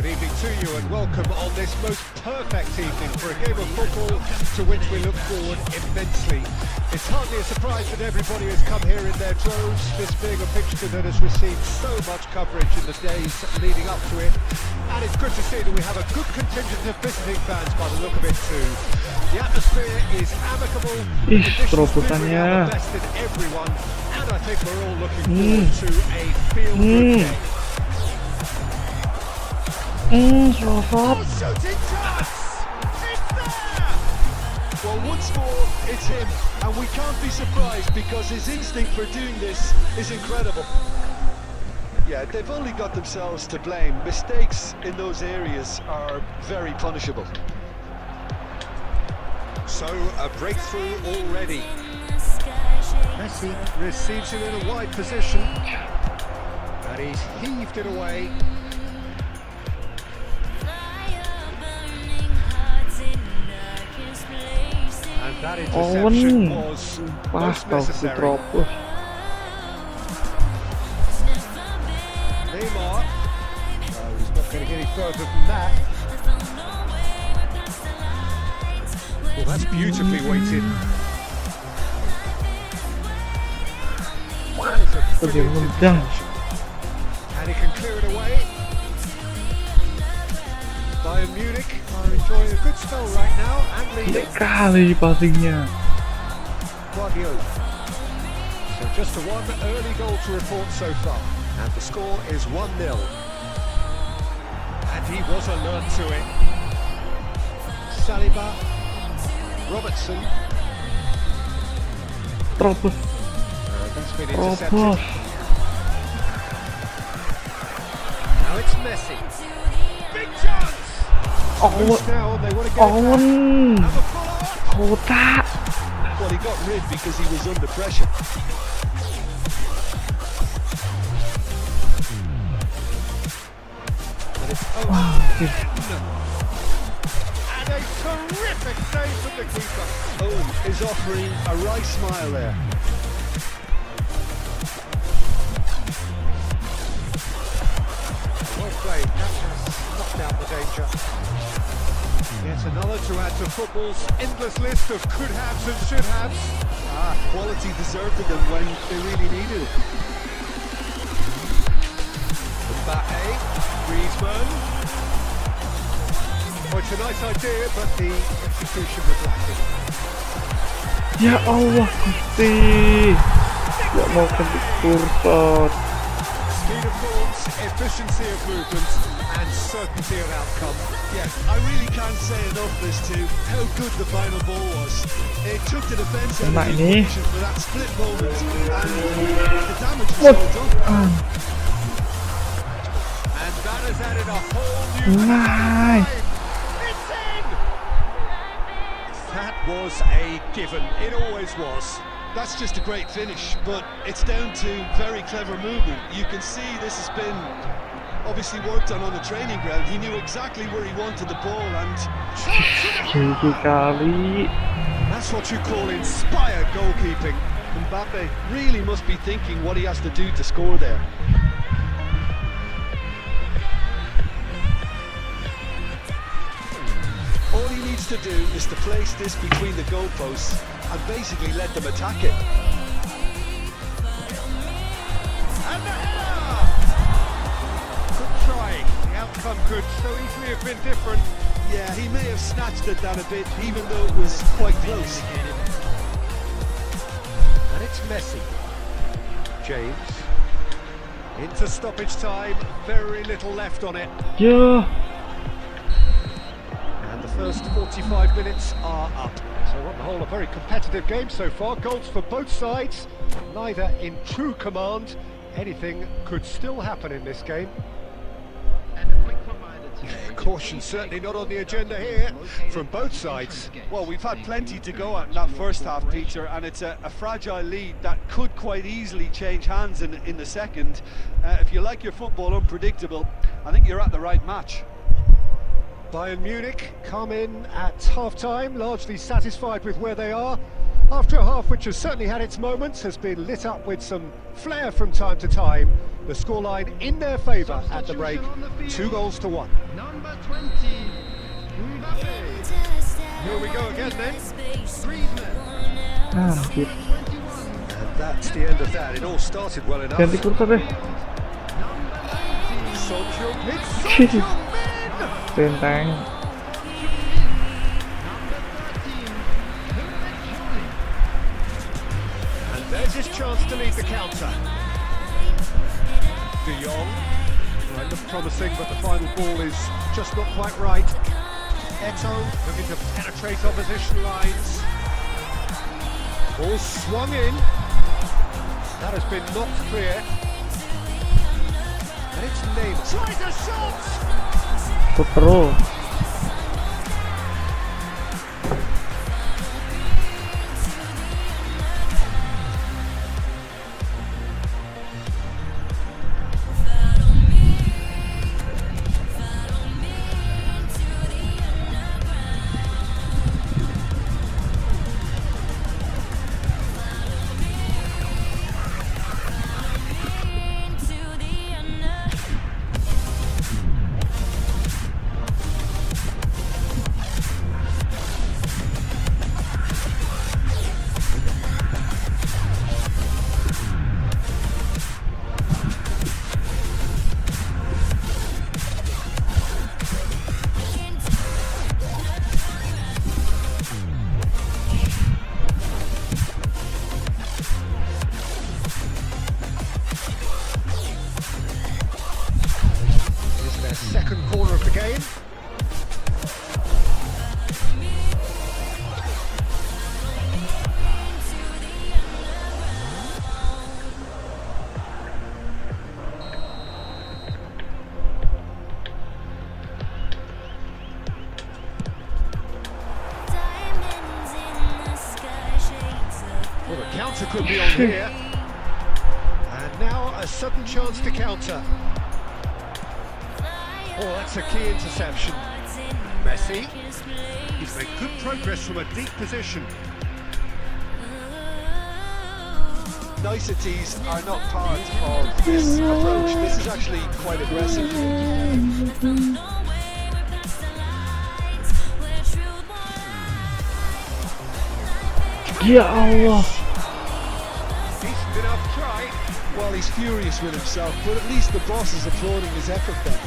Good evening to you and welcome on this most perfect evening for a game of football to which we look forward immensely. It's hardly a surprise that everybody has come here in their droves, this being a fixture that has received so much coverage in the days leading up to it. And it's good to see that we have a good contingent of visiting fans by the look of it too. The atmosphere is amicable, the conditions terobosannya. are the best in everyone, and I think we're all looking forward to a feel-good game. Selamat. Shooting chance! It's there! Well, once more, it's him, and we can't be surprised because his instinct for doing this is incredible. Yeah, they've only got themselves to blame. Mistakes in those areas are very punishable. So, a breakthrough already. Messi receives it in a wide position, and he's heaved it away. And that interception was most necessary. Neymar, he's not going to get any further than that. Well, that's beautifully weighted. That is a brilliant interception. And he can clear it away. Bayern Munich are enjoying a good spell right now and leading. Kali passingnya. Guardiola. So just the one early goal to report so far. And the score is 1-0. And he was alert to it. Saliba. Robertson. Terobos. That's been intercepted. Terobos. Now it's Messi. Big chance! Loose now and they want to get it back. And the follow-up. Kotak. Well, he got rid because he was under pressure. And it's and a terrific save from the keeper. Owen is offering a wry smile there. Well played, that has knocked out the danger. Yet another to add to football's endless list of could-haves and should-haves. Quality deserted them when they really needed it. Pake, Griezmann. Oh, it's a nice idea, but the execution was lacking. Ya Allah, Gusti. Gak mau kena kurtot. Speed of thoughts, efficiency of movement, and certainty of outcome. Yeah, I really can't say enough as to how good the final ball was. It took the defence out of the equation for that split moment, and the damage was all done. And that has added a whole new Nice. It's in! That was a given. It always was. That's just a great finish, but it's down to very clever movement. You can see this has been obviously worked on the training ground. He knew exactly where he wanted the ball, and Cheeky kali. that's what you call inspired goalkeeping. Mbappe really must be thinking what he has to do to score there. All he needs to do is to place this between the goalposts and basically let them attack it. And the header! Good try. The outcome could so easily have been different. Yeah, he may have snatched at that a bit, even though it was quite close. And it's Messi. James. Into stoppage time. Very little left on it. Ya. And the first 45 minutes are up. So on the whole, a very competitive game so far. Goals for both sides, neither in true command. Anything could still happen in this game. Caution certainly not on the agenda here from both sides. Well, we've had plenty to go at in that first half, Peter, and it's a fragile lead that could quite easily change hands in the second. If you like your football unpredictable, I think you're at the right match. Bayern Munich come in at half-time, largely satisfied with where they are. After a half which has certainly had its moments, has been lit up with some flair from time to time. The scoreline in their favour at the break, 2-1. Number 20, Mbappe. Here we go again then. Griezmann. Anjir. 21, And that's the end of that. It all started well enough. Ganti kursa deh. number 19. Son Heung-min! Benteng. Number 13, And there's his chance to lead the counter. De Jong. Well, it looked promising, but the final ball is just not quite right. ATAU looking to penetrate opposition lines. Ball swung in. That has been knocked clear. And it's Neymar. Tries a shot! Shoot terus. Second corner of the game. Well, the counter could be on here. And now a sudden chance to counter. Oh, that's a key interception. Messi. He's made good progress from a deep position. Niceties are not part of this approach. This is actually quite aggressive. Ya Allah. Decent enough try. Well, he's furious with himself, but at least the boss is applauding his effort there.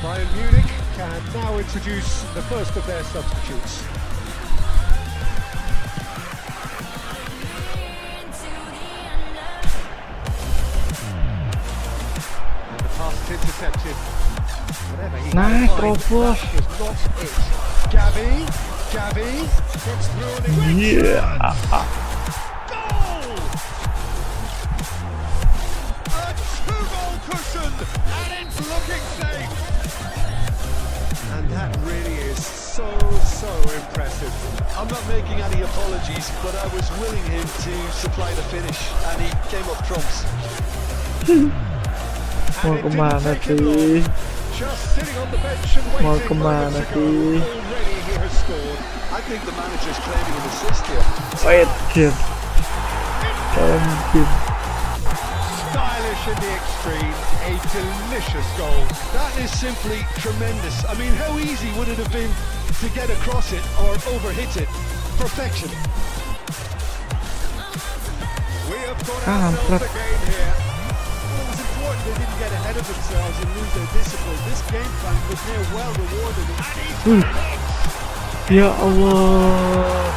Bayern Munich can now introduce the first of their substitutes. And the pass is intercepted. Whatever he Nice, had in mind, Robert. that was not it. Gavi gets through and it Yeah. goal! A 2-goal cushion, and it's looking safe. And that really is so impressive. I'm not making any apologies, but I was willing him to supply the finish, and he came up trumps. Mau And it didn't kemana take him long. sih? Just sitting on the bench and Mau waiting kemana moments ago. sih? Already he has scored. I think the manager's claiming an assist here. Anjir. Anjir. Stylish in the extreme, a delicious goal. That is simply tremendous. I mean, how easy would it have been to get across it or overhit it? Perfection. We have got Kampret. ourselves a game here. Well, it was important they didn't get ahead of themselves and lose their discipline. This game plan was near well rewarded. Ya Allah.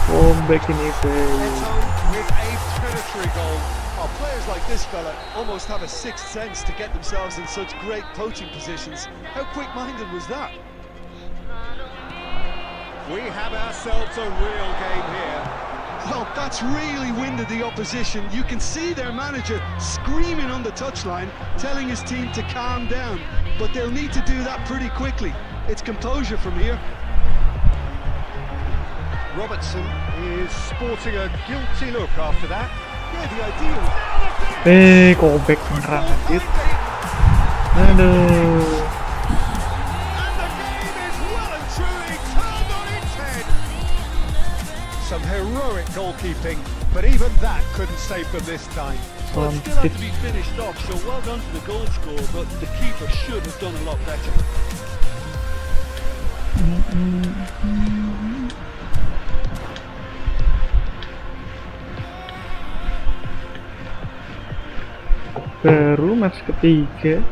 Comeback ini guys. ATAU with a predatory goal. Oh, players like this fella almost have a sixth sense to get themselves in such great poaching positions. How quick-minded was that? We have ourselves a real game here. Well, that's really winded the opposition. You can see their manager screaming on the touchline, telling his team to calm down. But they'll need to do that pretty quickly. It's composure from here. Robertson is sporting a guilty look after that. Yeah, the idea was... Gobek beneran anjir. Aduh. And the game is well and truly turned on its head. Some heroic goalkeeping, but even that couldn't save them this time. Well, it still had to be finished off, so well done to the goal scorer, but the keeper should have done a lot better. Baru match ketiga.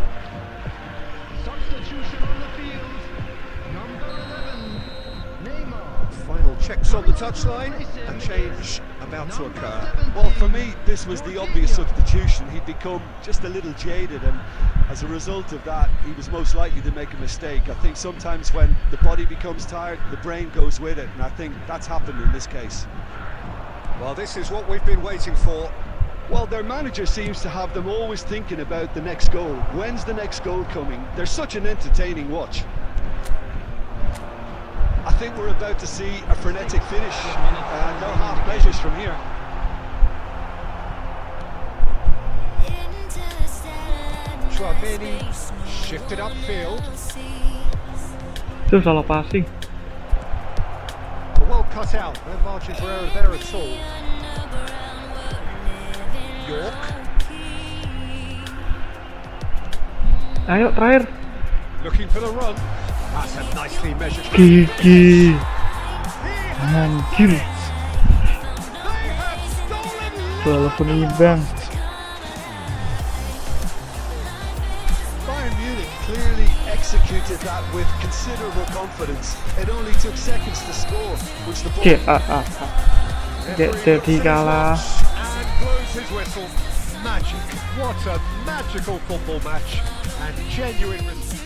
Substitution on the field. Number 11, Neymar. Final checks on the touchline. A change about to occur. Well, for me, this was the obvious substitution. He'd become just a little jaded, and as a result of that, he was most likely to make a mistake. I think sometimes when the body becomes tired, the brain goes with it, and I think that's happened in this case. Well, this is what we've been waiting for. Well, their manager seems to have them always thinking about the next goal. When's the next goal coming? They're such an entertaining watch. I think we're about to see a frenetic finish, and no half measures from here. Chouameni shifted upfield. Itu salah passing. Well cut out. No margin for error there at all. York. Ayo terakhir. Looking for the run. That's a nicely measured. Gigi. Anjir. They have stolen Bola penimbang. Bayern Munich clearly executed that with considerable confidence. It only took seconds to score, which the ball... Jadi kalah. and blows his whistle. Magic. What a magical football match and genuine respect.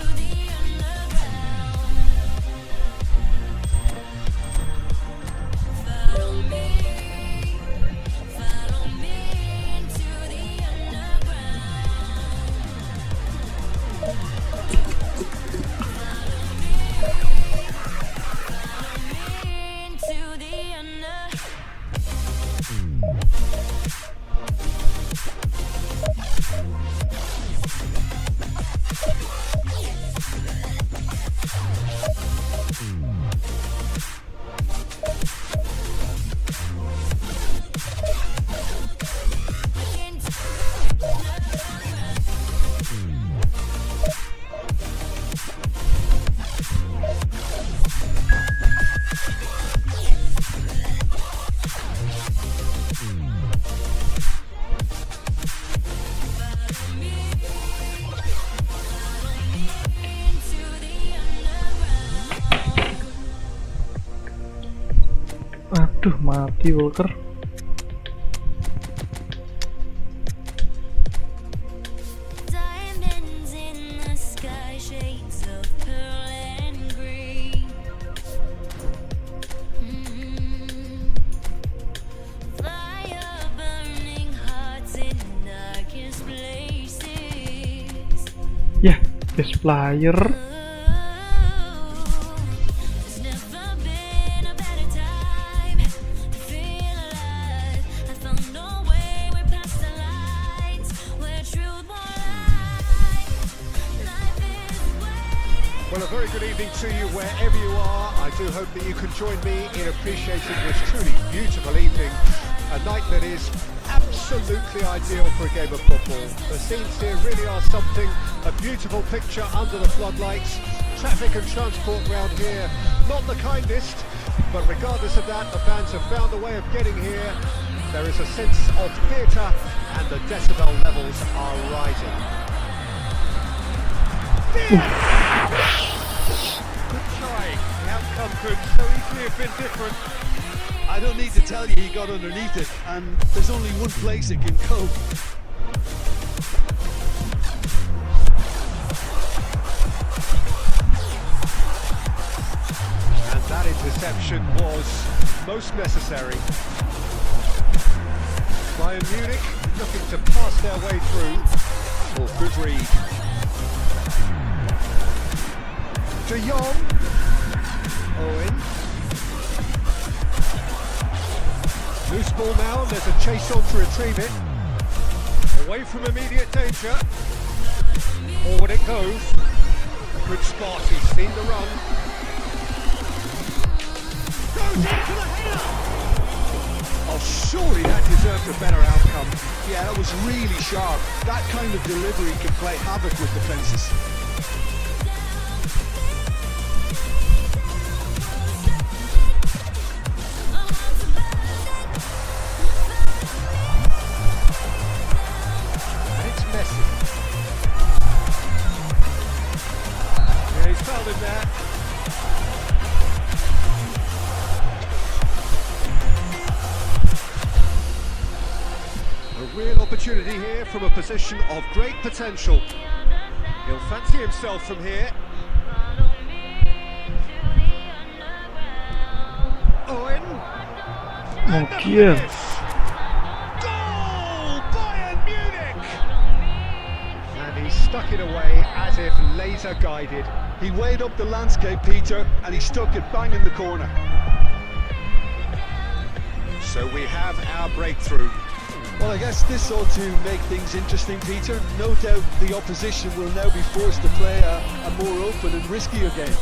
Aduh, mati Walker. Diamonds in the sky, shades of pearl and green. Fire burning hearts in darkest places. Ya, best player. There's never been a better time to feel alive. I found a way, we're past the lines where truth won't lie. Life is waiting. Well, a very good evening to you wherever you are. I do hope that you can join me in appreciating this truly beautiful evening. A night that is absolutely ideal for a game of football. The scenes here really are something. A beautiful picture under the floodlights. Traffic and transport round here, not the kindest. But regardless of that, the fans have found a way of getting here. There is a sense of theatre and the decibel levels are rising. Good try. The outcome could so easily have been different. I don't need to tell you he got underneath it, and there's only one place it can go. And that interception was most necessary. Bayern Munich looking to pass their way through. Oh, good read. De Jong. Owen. Loose ball now, and there's a chase on to retrieve it. Away from immediate danger. Forward it goes. A good spot, he's seen the run. Goes into the header! Oh, surely that deserved a better outcome. Yeah, that was really sharp. That kind of delivery can play havoc with defences. And it's Messi. Yeah, he's fouled him there. A real opportunity here from a position of great potential. He'll fancy himself from here. Owen. Mon Dieu. Goal! Bayern Munich! And he stuck it away as if laser guided. He weighed up the landscape, Peter, and he stuck it bang in the corner. So we have our breakthrough. Well, I guess this ought to make things interesting, Peter. No doubt the opposition will now be forced to play a more open and riskier game.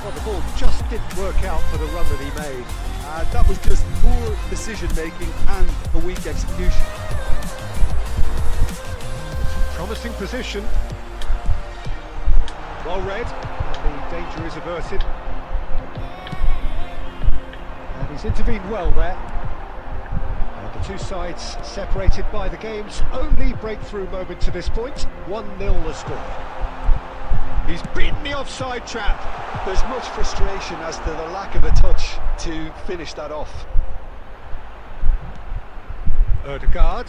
Well, the ball just didn't work out for the run that he made. That was just poor decision-making and a weak execution. Promising position. Well read. The danger is averted. And he's intervened well there. The two sides separated by the game's only breakthrough moment to this point. 1-0 the score. He's beaten the offside trap. There's much frustration as to the lack of a touch to finish that off. Ødegaard.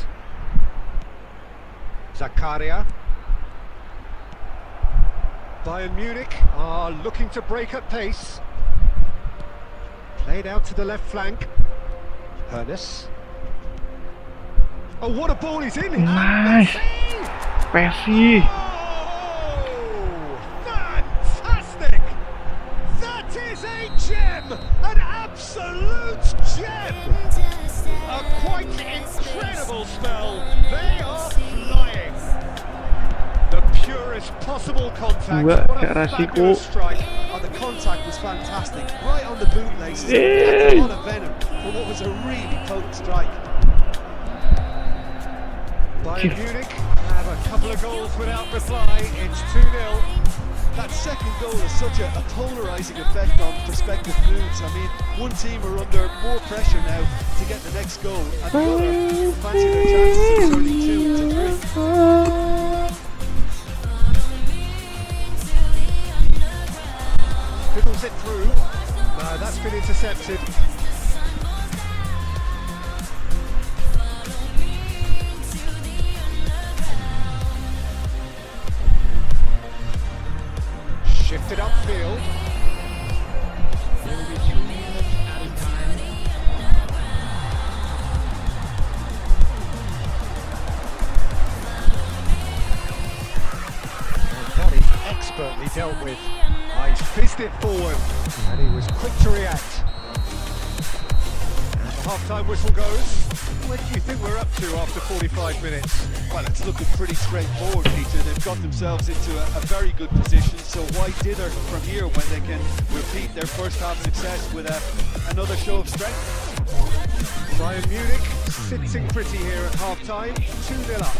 Zakaria. Bayern Munich are looking to break at pace. Played out to the left flank. Hernes. Oh, what a ball he's in! Nice. Messi. Oh, fantastic! That is a gem! An absolute gem! A quite incredible spell. They are flying. The purest possible contact. Dua What ke a arah siku. fabulous strike. Oh, the contact was fantastic, right on the bootlaces. Yay! That's a lot of venom for what was a really potent strike. Bayern Munich have a couple of goals without reply. It's 2-0. That second goal has such a polarising effect on prospective moods. I mean, one team are under more pressure now to get the next goal, and the other fancy their chances of turning 2 into 3. Fiddles it through. No, that's been intercepted. Shifted upfield. That is expertly dealt with. He's fizzed it forward, and he was quick to react. And the half-time whistle goes. Where do you think we're up to after 45 minutes? Well, it's looking pretty straightforward, Peter. They've got themselves into a very good position, so why dither from here when they can repeat their first half success with another show of strength? Bayern Munich sitting pretty here at half-time, 2-0 up.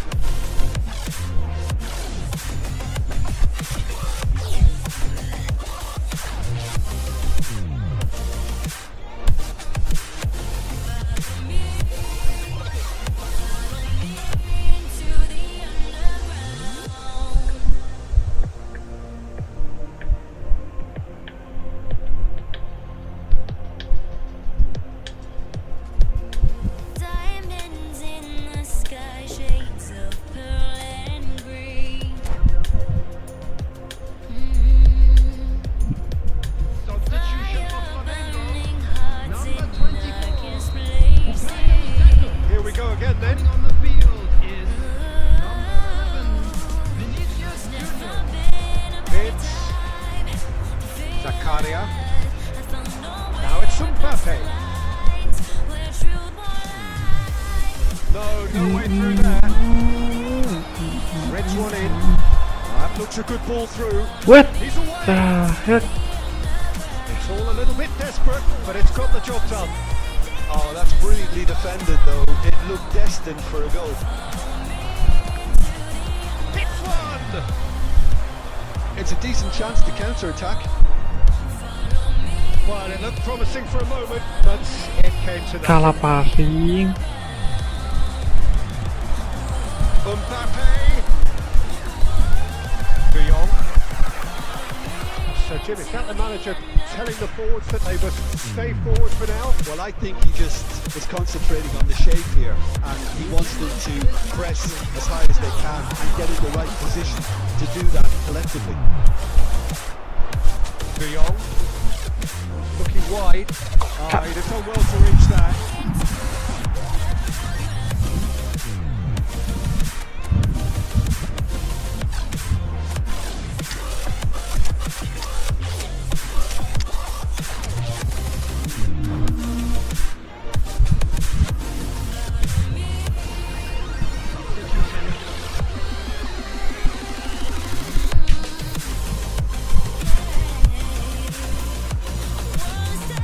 Diamonds in the sky, shades of Saweria. Now it's Mbappe. No way through there. Threads one in. That looks a good ball through. What He's away. the heck? It's all a little bit desperate, but it's got the job done. Oh, that's brilliantly defended though. It looked destined for a goal. Hits one. It's a decent chance to counter-attack. Well, it looked promising for a moment, but it came to that. Salah passing. Mbappe. De Jong. So Jim, is that the manager telling the forwards that they must stay forward for now? Well, I think he just is concentrating on the shape here, and he wants them to press as high as they can and get in the right position to do that collectively. De Jong. Looking wide. He'd have done well to reach that.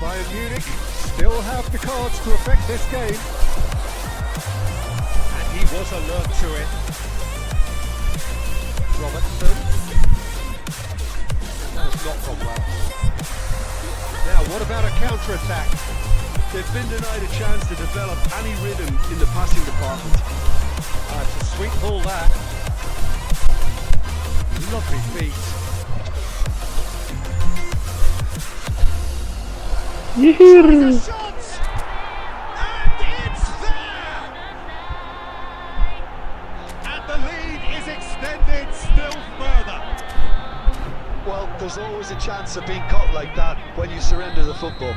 Bayern Munich still have the cards to affect this game. And he was alert to it. Robertson. That has not gone well. Now, what about a counter-attack? They've been denied a chance to develop any rhythm in the passing department. It's a sweet ball, that. Lovely feet. Yee-hoo. Shot! And it's there! And the lead is extended still further. Well, there's always a chance of being caught like that when you surrender the football.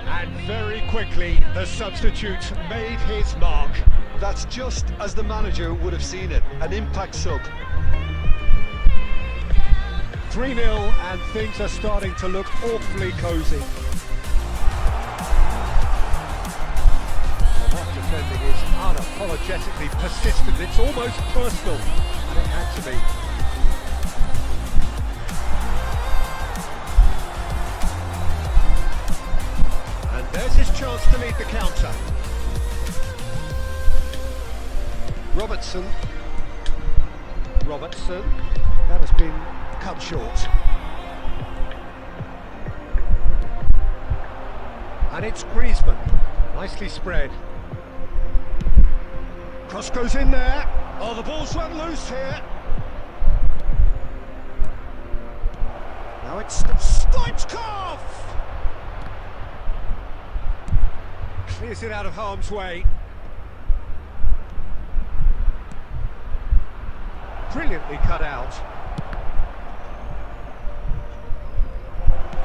And very quickly, the substitute made his mark. That's just as the manager would have seen it, an impact sub. 3-0 and things are starting to look awfully cosy. Well, that defending is unapologetically persistent. It's almost personal, and it had to be. And there's his chance to lead the counter. Robertson. That has been cut short. And it's Griezmann. Nicely spread. Cross goes in there. Oh, the ball's run loose here. Now it's Stoichkov. Clears it out of harm's way. Brilliantly cut out.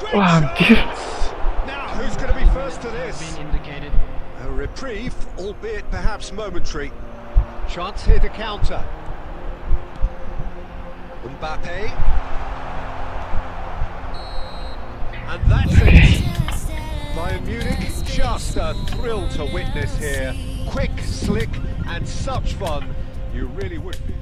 Great Wow, shot! dude. Now, who's going to be first to this? A reprieve, albeit perhaps momentary. Chance here to counter. Mbappe. And that's it. Bayern Munich, just a thrill to witness here. Quick, slick, and such fun. You really would be.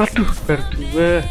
Aduh, berdua.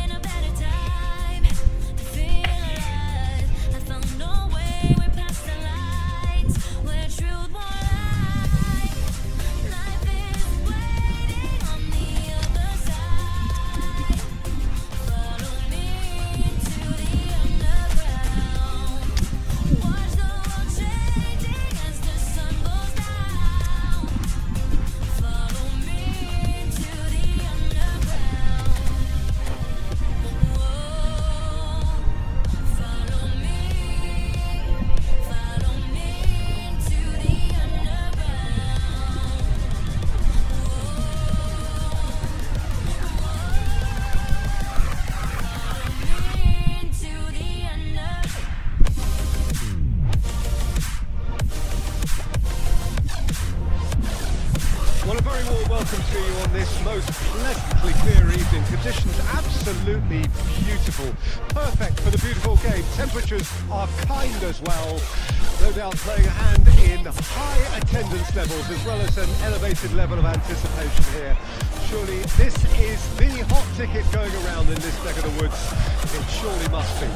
Well, a very warm welcome to you on this most pleasantly clear evening. Conditions absolutely beautiful. Perfect for the beautiful game. Temperatures are kind as well. No doubt playing a hand in high attendance levels as well as an elevated level of anticipation here. Surely this is the hot ticket going around in this neck of the woods. It surely must be.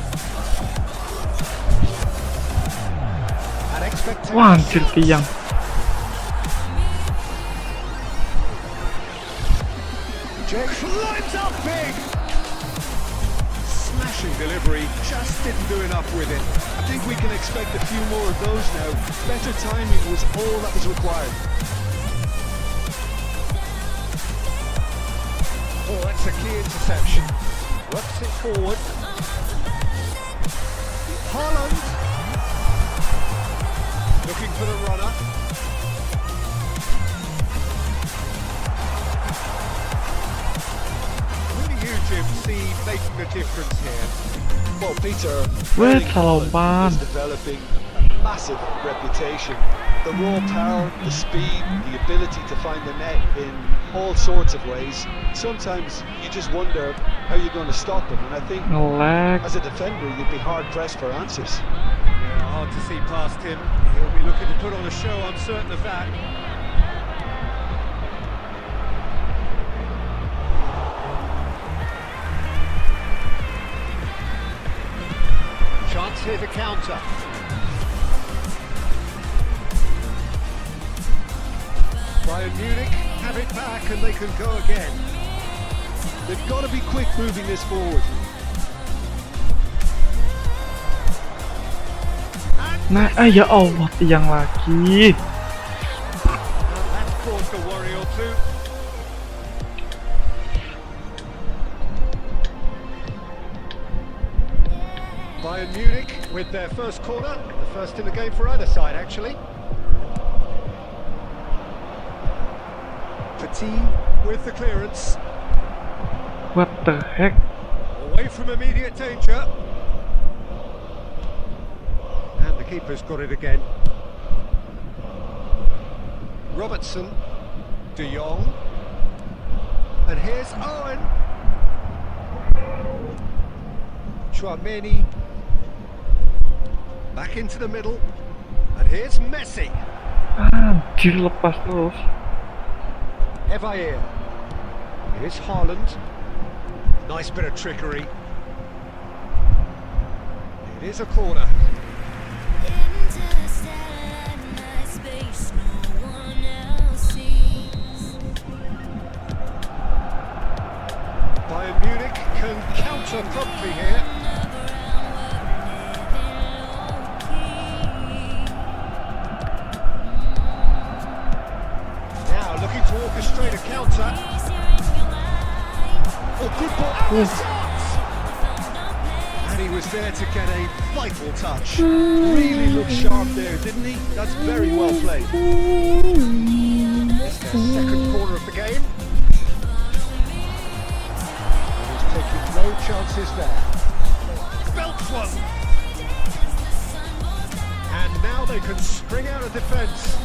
And expectations. Wah, anjir tiang. Jake climbs up big! Smashing delivery, just didn't do enough with it. I think we can expect a few more of those now. Better timing was all that was required. Oh, that's a key interception. Works it forward. Haaland. Looking for the runner. See making a difference here. Well, Peter, Wait, Erling Hallo, Haaland is man. developing a massive reputation. The raw power, the speed, the ability to find the net in all sorts of ways. Sometimes you just wonder how you're going to stop him, and I think Ngelag. as a defender you'd be hard pressed for answers. Yeah, hard to see past him. He'll be looking to put on a show, I'm certain of that. Chance here to counter. Bayern Munich have it back and they can go again. They've got to be quick moving this forward. Nah, ya Allah, tiang lagi. That's caused a worry or two. Bayern Munich with their first corner, the first in the game for either side actually. Petit with the clearance, What the heck? away from immediate danger. And the keeper's got it again. Robertson, De Jong, and here's Owen. Chouameni. Back into the middle, and here's Messi. Anjir, lepas terus. Evair. Here's Haaland. Nice bit of trickery. It is a corner. Bayern Munich can counter promptly here. Now looking to orchestrate a counter. Oh, good ball. And he was there to get a vital touch. Really looked sharp there, didn't he? That's very well played. It's their second corner of the game. And he's taking no chances there. Belts one. And now they can spring out of defence.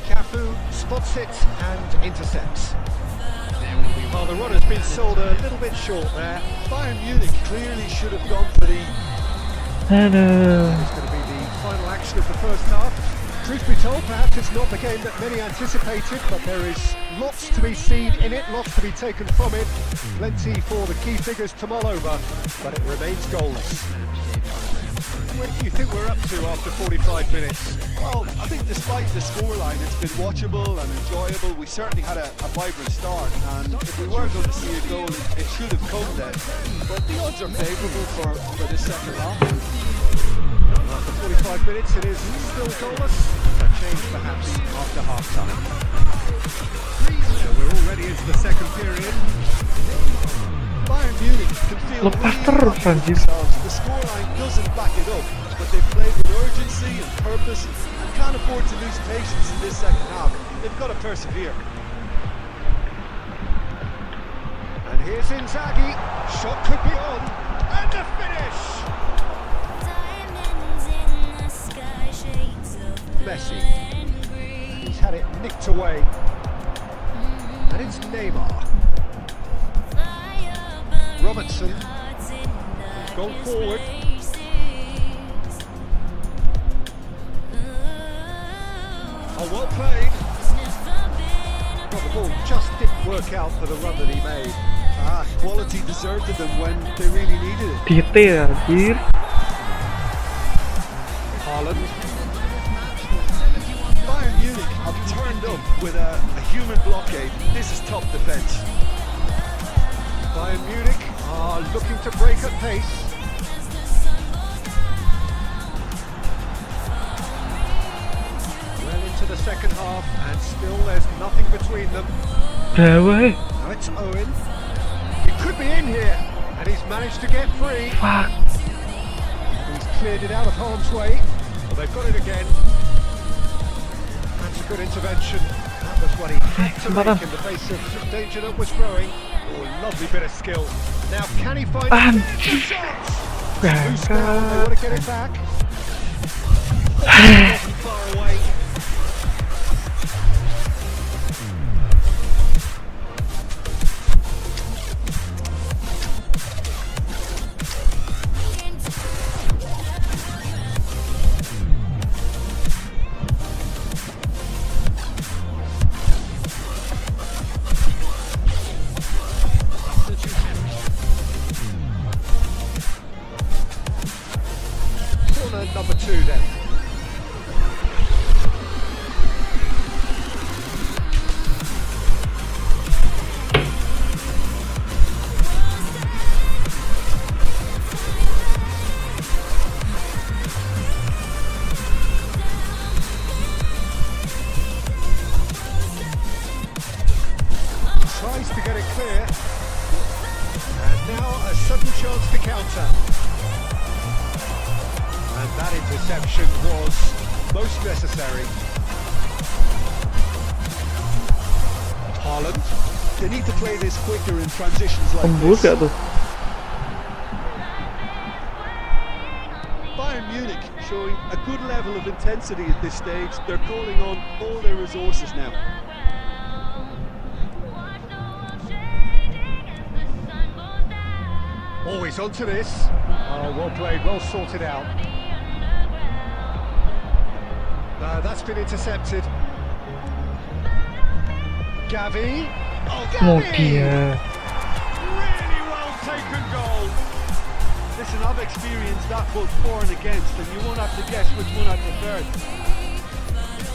Cafu spots it and intercepts. Well, the run has been sold a little bit short there. Bayern Munich clearly should have gone for the... Aduh. It's going to be the final action of the first half. Truth be told, perhaps it's not the game that many anticipated, but there is lots to be seen in it, lots to be taken from it. Plenty for the key figures to mull over, but it remains goals. Where do you think we're up to after 45 minutes? Well, I think despite the scoreline, it's been watchable and enjoyable. We certainly had a vibrant start, and if we were going to see a goal, it should have come then. But the odds are favourable for this second half. After 45 minutes, it is still goalless. A change perhaps after half-time. So we're already into the second period. Bayern Munich can feel Lepas really terus, happy with anjir. themselves. The scoreline doesn't back it up, but they've played with urgency and purpose and can't afford to lose patience in this second half. They've got to persevere. And here's Inzaghi. Shot could be on. And the finish! Diamonds in the sky, shades of Messi. blue and green. He's had it nicked away. And it's Neymar. Fire burning Robertson. hearts in He's gone darkest forward. places. Oh, well played. There's never been a Well, the ball just didn't work out for the run that he made. Quality deserted them when they really needed it. Detail anjir. Haaland. Bayern Munich have turned up with a human blockade. This is top defence. Bayern Munich are looking to break at pace. Well into the second half, and still there's nothing between them. Udah weh. Now it's Owen. He could be in here, and he's managed to get free. Fuck. He's cleared it out of harm's way. Well, they've got it again. That's a good intervention. That was what he had to make in the face of danger that was growing. Oh, lovely bit of skill. Now, can he find Anjir. the shots? Loose now, they want to get it back. Wasn't far away. Corner number 2 then. Tries to get it clear. And now a sudden chance to counter. And that interception was most necessary. Haaland. They need to play this quicker in transitions like Tembus this. gak tuh? Bayern Munich showing a good level of intensity at this stage. They're calling on all their resources now. Always onto this. Oh, well played, well sorted out. That's been intercepted. Gavi. Oh, Oh Gavi! dia. Really well taken goal. Listen, I've experienced that both for and against, and you won't have to guess which one I preferred.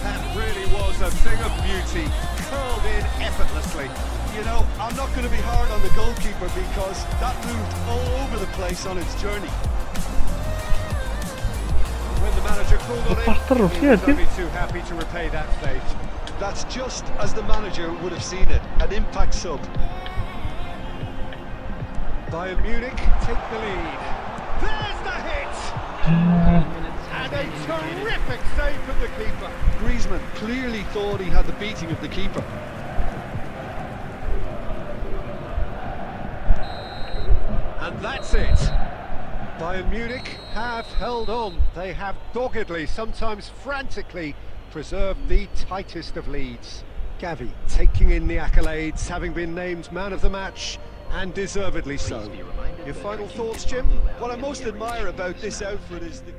That really was a thing of beauty. Curled in effortlessly. You know, I'm not going to be hard on the goalkeeper because that moved all over the place on its journey. When the manager called on Lepas terus it, he ya, was Tim. only too happy to repay that fate. That's just as the manager would have seen it, an impact sub. Bayern Munich take the lead. There's the hit! And a terrific save from the keeper. Griezmann clearly thought he had the beating of the keeper. And that's it. Bayern Munich have held on. They have doggedly, sometimes frantically, preserved the tightest of leads. Gavi taking in the accolades, having been named man of the match, and deservedly so. Your final thoughts, Jim? What I most admire about this outfit is the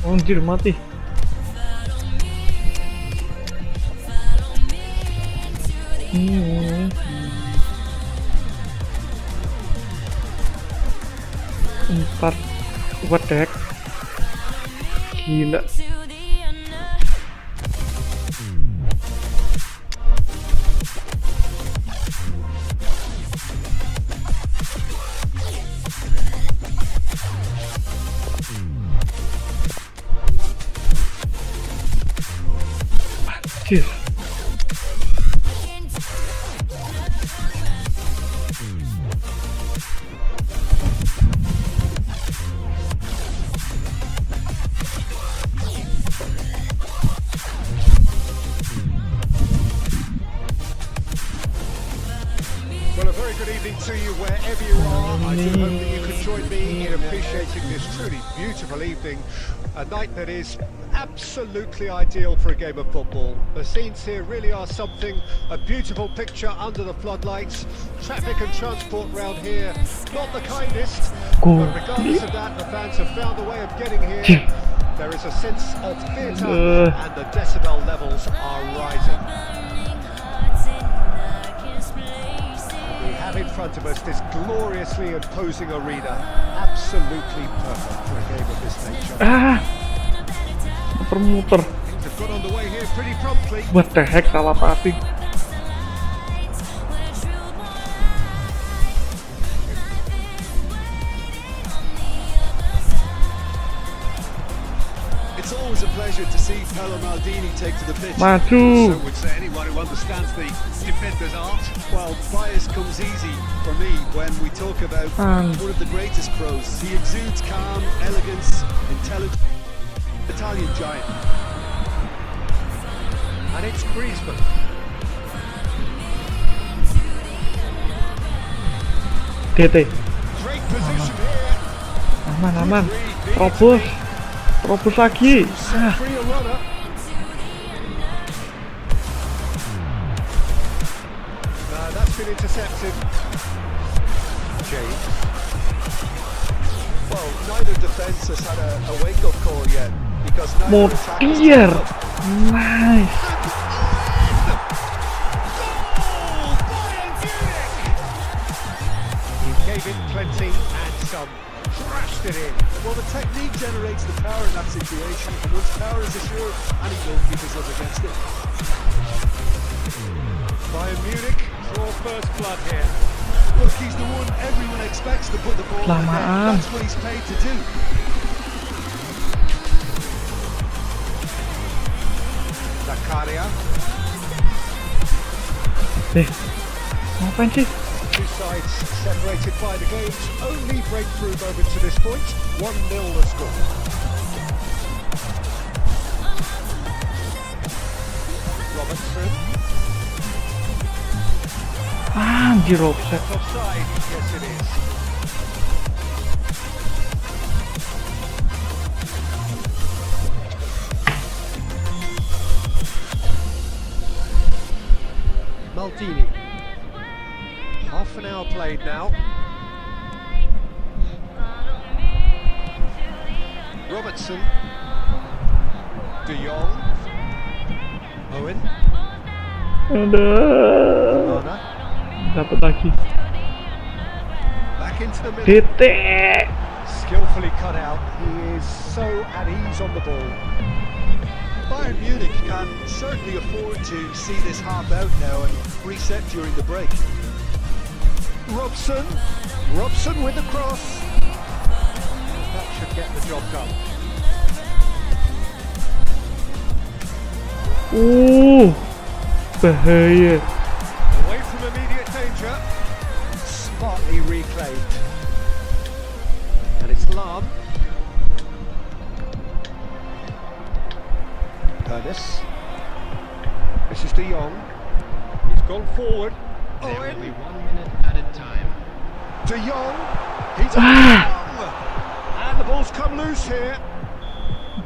Anjir mati. Empat. What the heck? Gila. Anjir. Well, a very good evening to you wherever you are. I do hope that you can join me in appreciating this truly beautiful evening. A night that is absolutely ideal for a game of football. The scenes here really are something. A beautiful picture under the floodlights. Traffic and transport round here, not the kindest. But regardless of that, the fans have found a way of getting here. There is a sense of theatre and the decibel levels are rising. We have in front of us this gloriously imposing arena. Absolutely perfect for a game of this nature. Muter-muter. Things have got underway here pretty promptly. What the heck, salah passing. It's always a pleasure to see Paolo Maldini take to the pitch. Maju. So would say anyone who understands the defender's art. Well, bias comes easy for me when we talk about one of the greatest pros. He exudes calm, elegance, intelligence. Italian giant. And it's Griezmann. TT. Great position here. Aman. Terobos. Terobos lagi. Free a runner. That's been intercepted. James. Well, neither defence has had a wake-up call yet because neither attack has Biar. turned up. Nice. He gave it plenty and some. Thrashed it in. Well, the technique generates the power in that situation, and once power is assured, any goalkeeper's up against it. Bayern Munich draw first blood here. Look, he's the one everyone expects to put the ball in the net. That's what he's paid to do. Zakaria. Ngapain sih? Two sides separated by the game's only breakthrough moment to this point. 1-0 the score. Robertson. Anjir, offset. Offside. Yes, it is. Maldini. Half an hour played now. Robertson. De Jong. Owen. Aduh. Karena. Dapat lagi. Back into the middle. TT. Skillfully cut out. He is so at ease on the ball. Bayern Munich can certainly afford to see this half out now and reset during the break. Robson with the cross. That should get the job done. Bahaya. Away from immediate danger. Smartly reclaimed. And it's Lam. Curtis. This is De Jong. He's gone forward. Owen. Only 1 minute at a time. De Jong. He's on the And the ball's come loose here.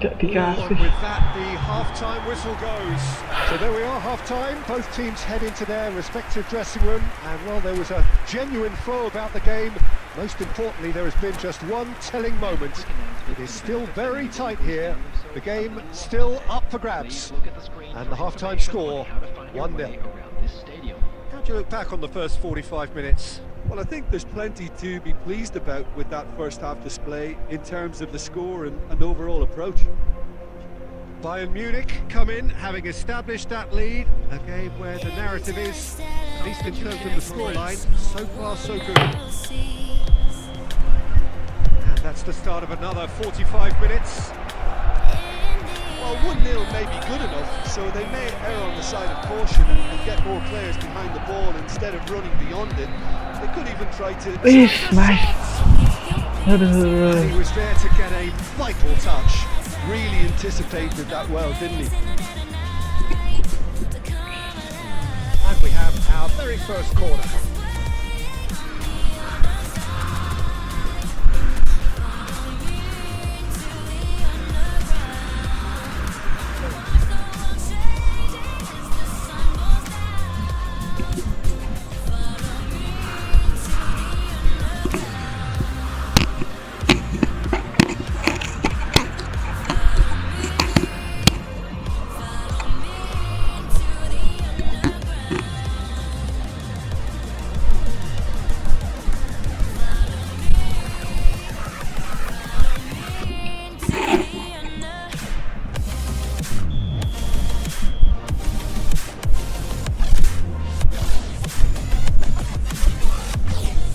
Tidak And dikasih. with that, the half-time whistle goes. So there we are, half-time. Both teams head into their respective dressing room. And while there was a genuine flow about the game, most importantly, there has been just one telling moment. It is still very tight here. The game still up for grabs. And the half-time score, 1-0. How do you look back on the first 45 minutes? Well, I think there's plenty to be pleased about with that first half display in terms of the score and overall approach. Bayern Munich come in, having established that lead. A game where the narrative is, at least in terms of the scoreline, so far so good. And that's the start of another 45 minutes. Well, 1-0 may be good enough, so they may err on the side of caution and get more players behind the ball instead of running beyond it. They could even try to... Nice. And Aduh. he was there to get a vital touch. Really anticipated that well, didn't he? And we have our very first corner.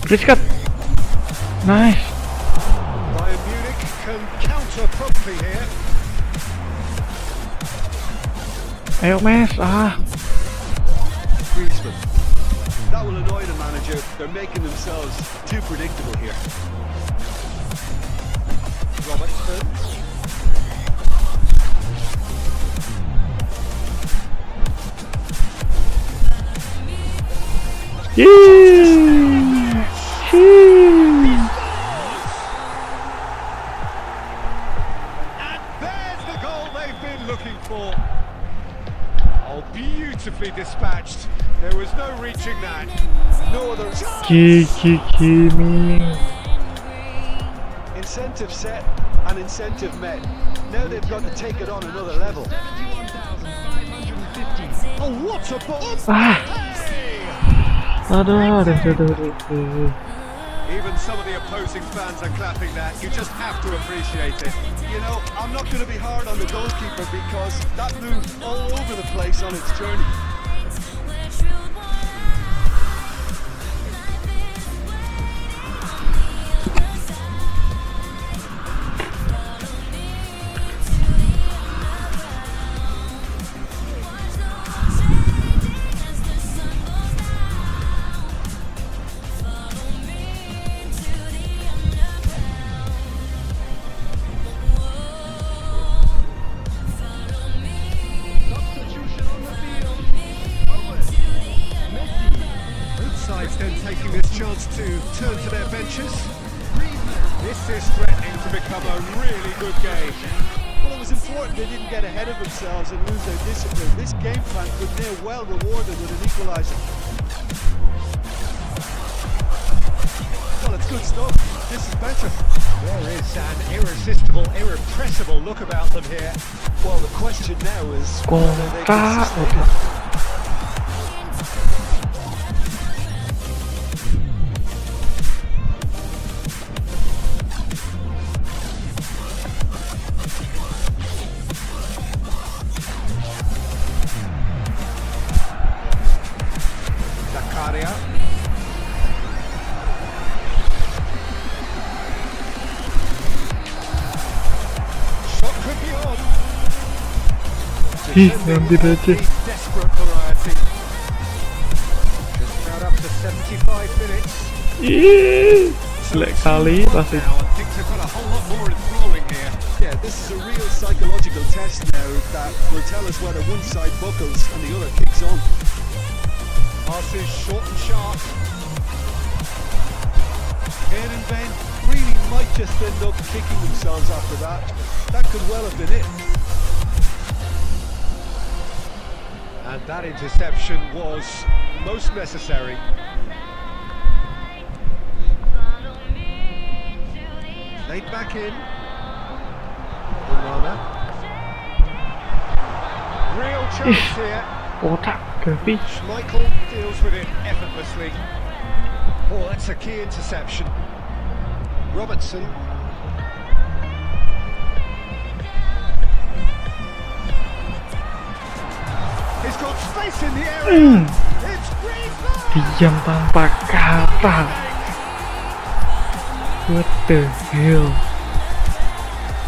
Brisket. Nice. Bayern Munich can counter promptly here. Ayo Mes. Griezmann. That will annoy the manager. They're making themselves too predictable here. Robertson. And there's the goal they've been looking for. Oh, beautifully dispatched. There was no reaching that. No other Kimi. incentive set and incentive met. Now they've got to take it on another level. 71,550. Oh, what a ball! Hey! Aduh. Even some of the opposing fans are clapping that. You just have to appreciate it. You know, I'm not going to be hard on the goalkeeper because that moved all over the place on its journey. Sides then taking this chance to turn to their benches. This is threatening to become a really good game. Well, it was important they didn't get ahead of themselves and lose their discipline. This game plan could near well rewarded with an equaliser. Well, it's good stuff. This is better. There is an irresistible, irrepressible look about them here. Well, the question now is whether they can sustain it. Shot could be on. Yang dibaca. Desperate variety. Just about up to 75 minutes. Jelek kali pasti. Now, and things have got a whole lot more enthralling here. Yeah, this is a real psychological test now that will tell us whether one side buckles and the other kicks on. Pass is short and sharp. Here and Ben, really might just end up kicking themselves after that. That could well have been it. And that interception was most necessary. Laid back in. Banana. Real chance here. Otak ke Schmeichel deals with it effortlessly. Oh, that's a key interception. Robertson. He's got space in the area. It's Griezmann. diam tanpa kata. What the hell?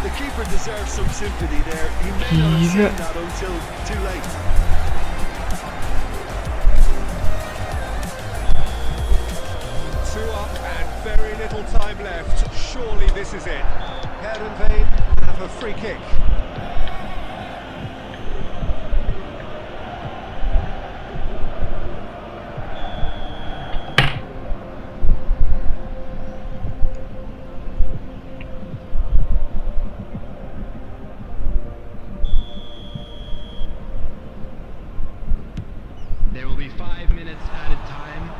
The keeper deserves some sympathy there. He may not have Gila. seen that until too late. Two up and very little time left. Surely this is it. Heerenveen have a free kick. There will be 5 minutes added time.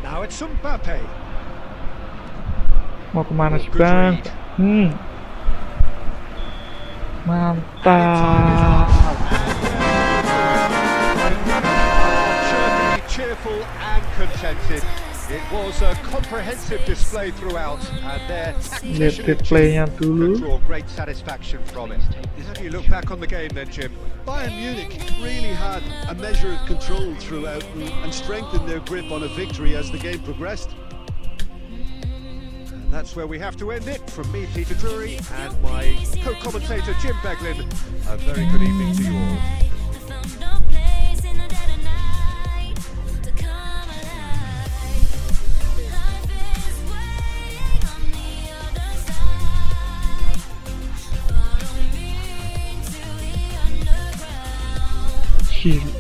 Now it's Mbappe. Mau kemana sih Good bang? read. Mantap. Sure to be cheerful and contented. It was a comprehensive display throughout, and their Lihat tactician replaynya could dulu. draw great satisfaction from it. How do you look back on the game then, Jim? Bayern Munich really had a measure of control throughout and strengthened their grip on a victory as the game progressed. And that's where we have to end it. From me, Peter Drury, and my co-commentator, Jim Beglin. A very good evening to you all. I found no place in the dead of night to come alive. Life is waiting on the other side. Follow me to the underground. Gila.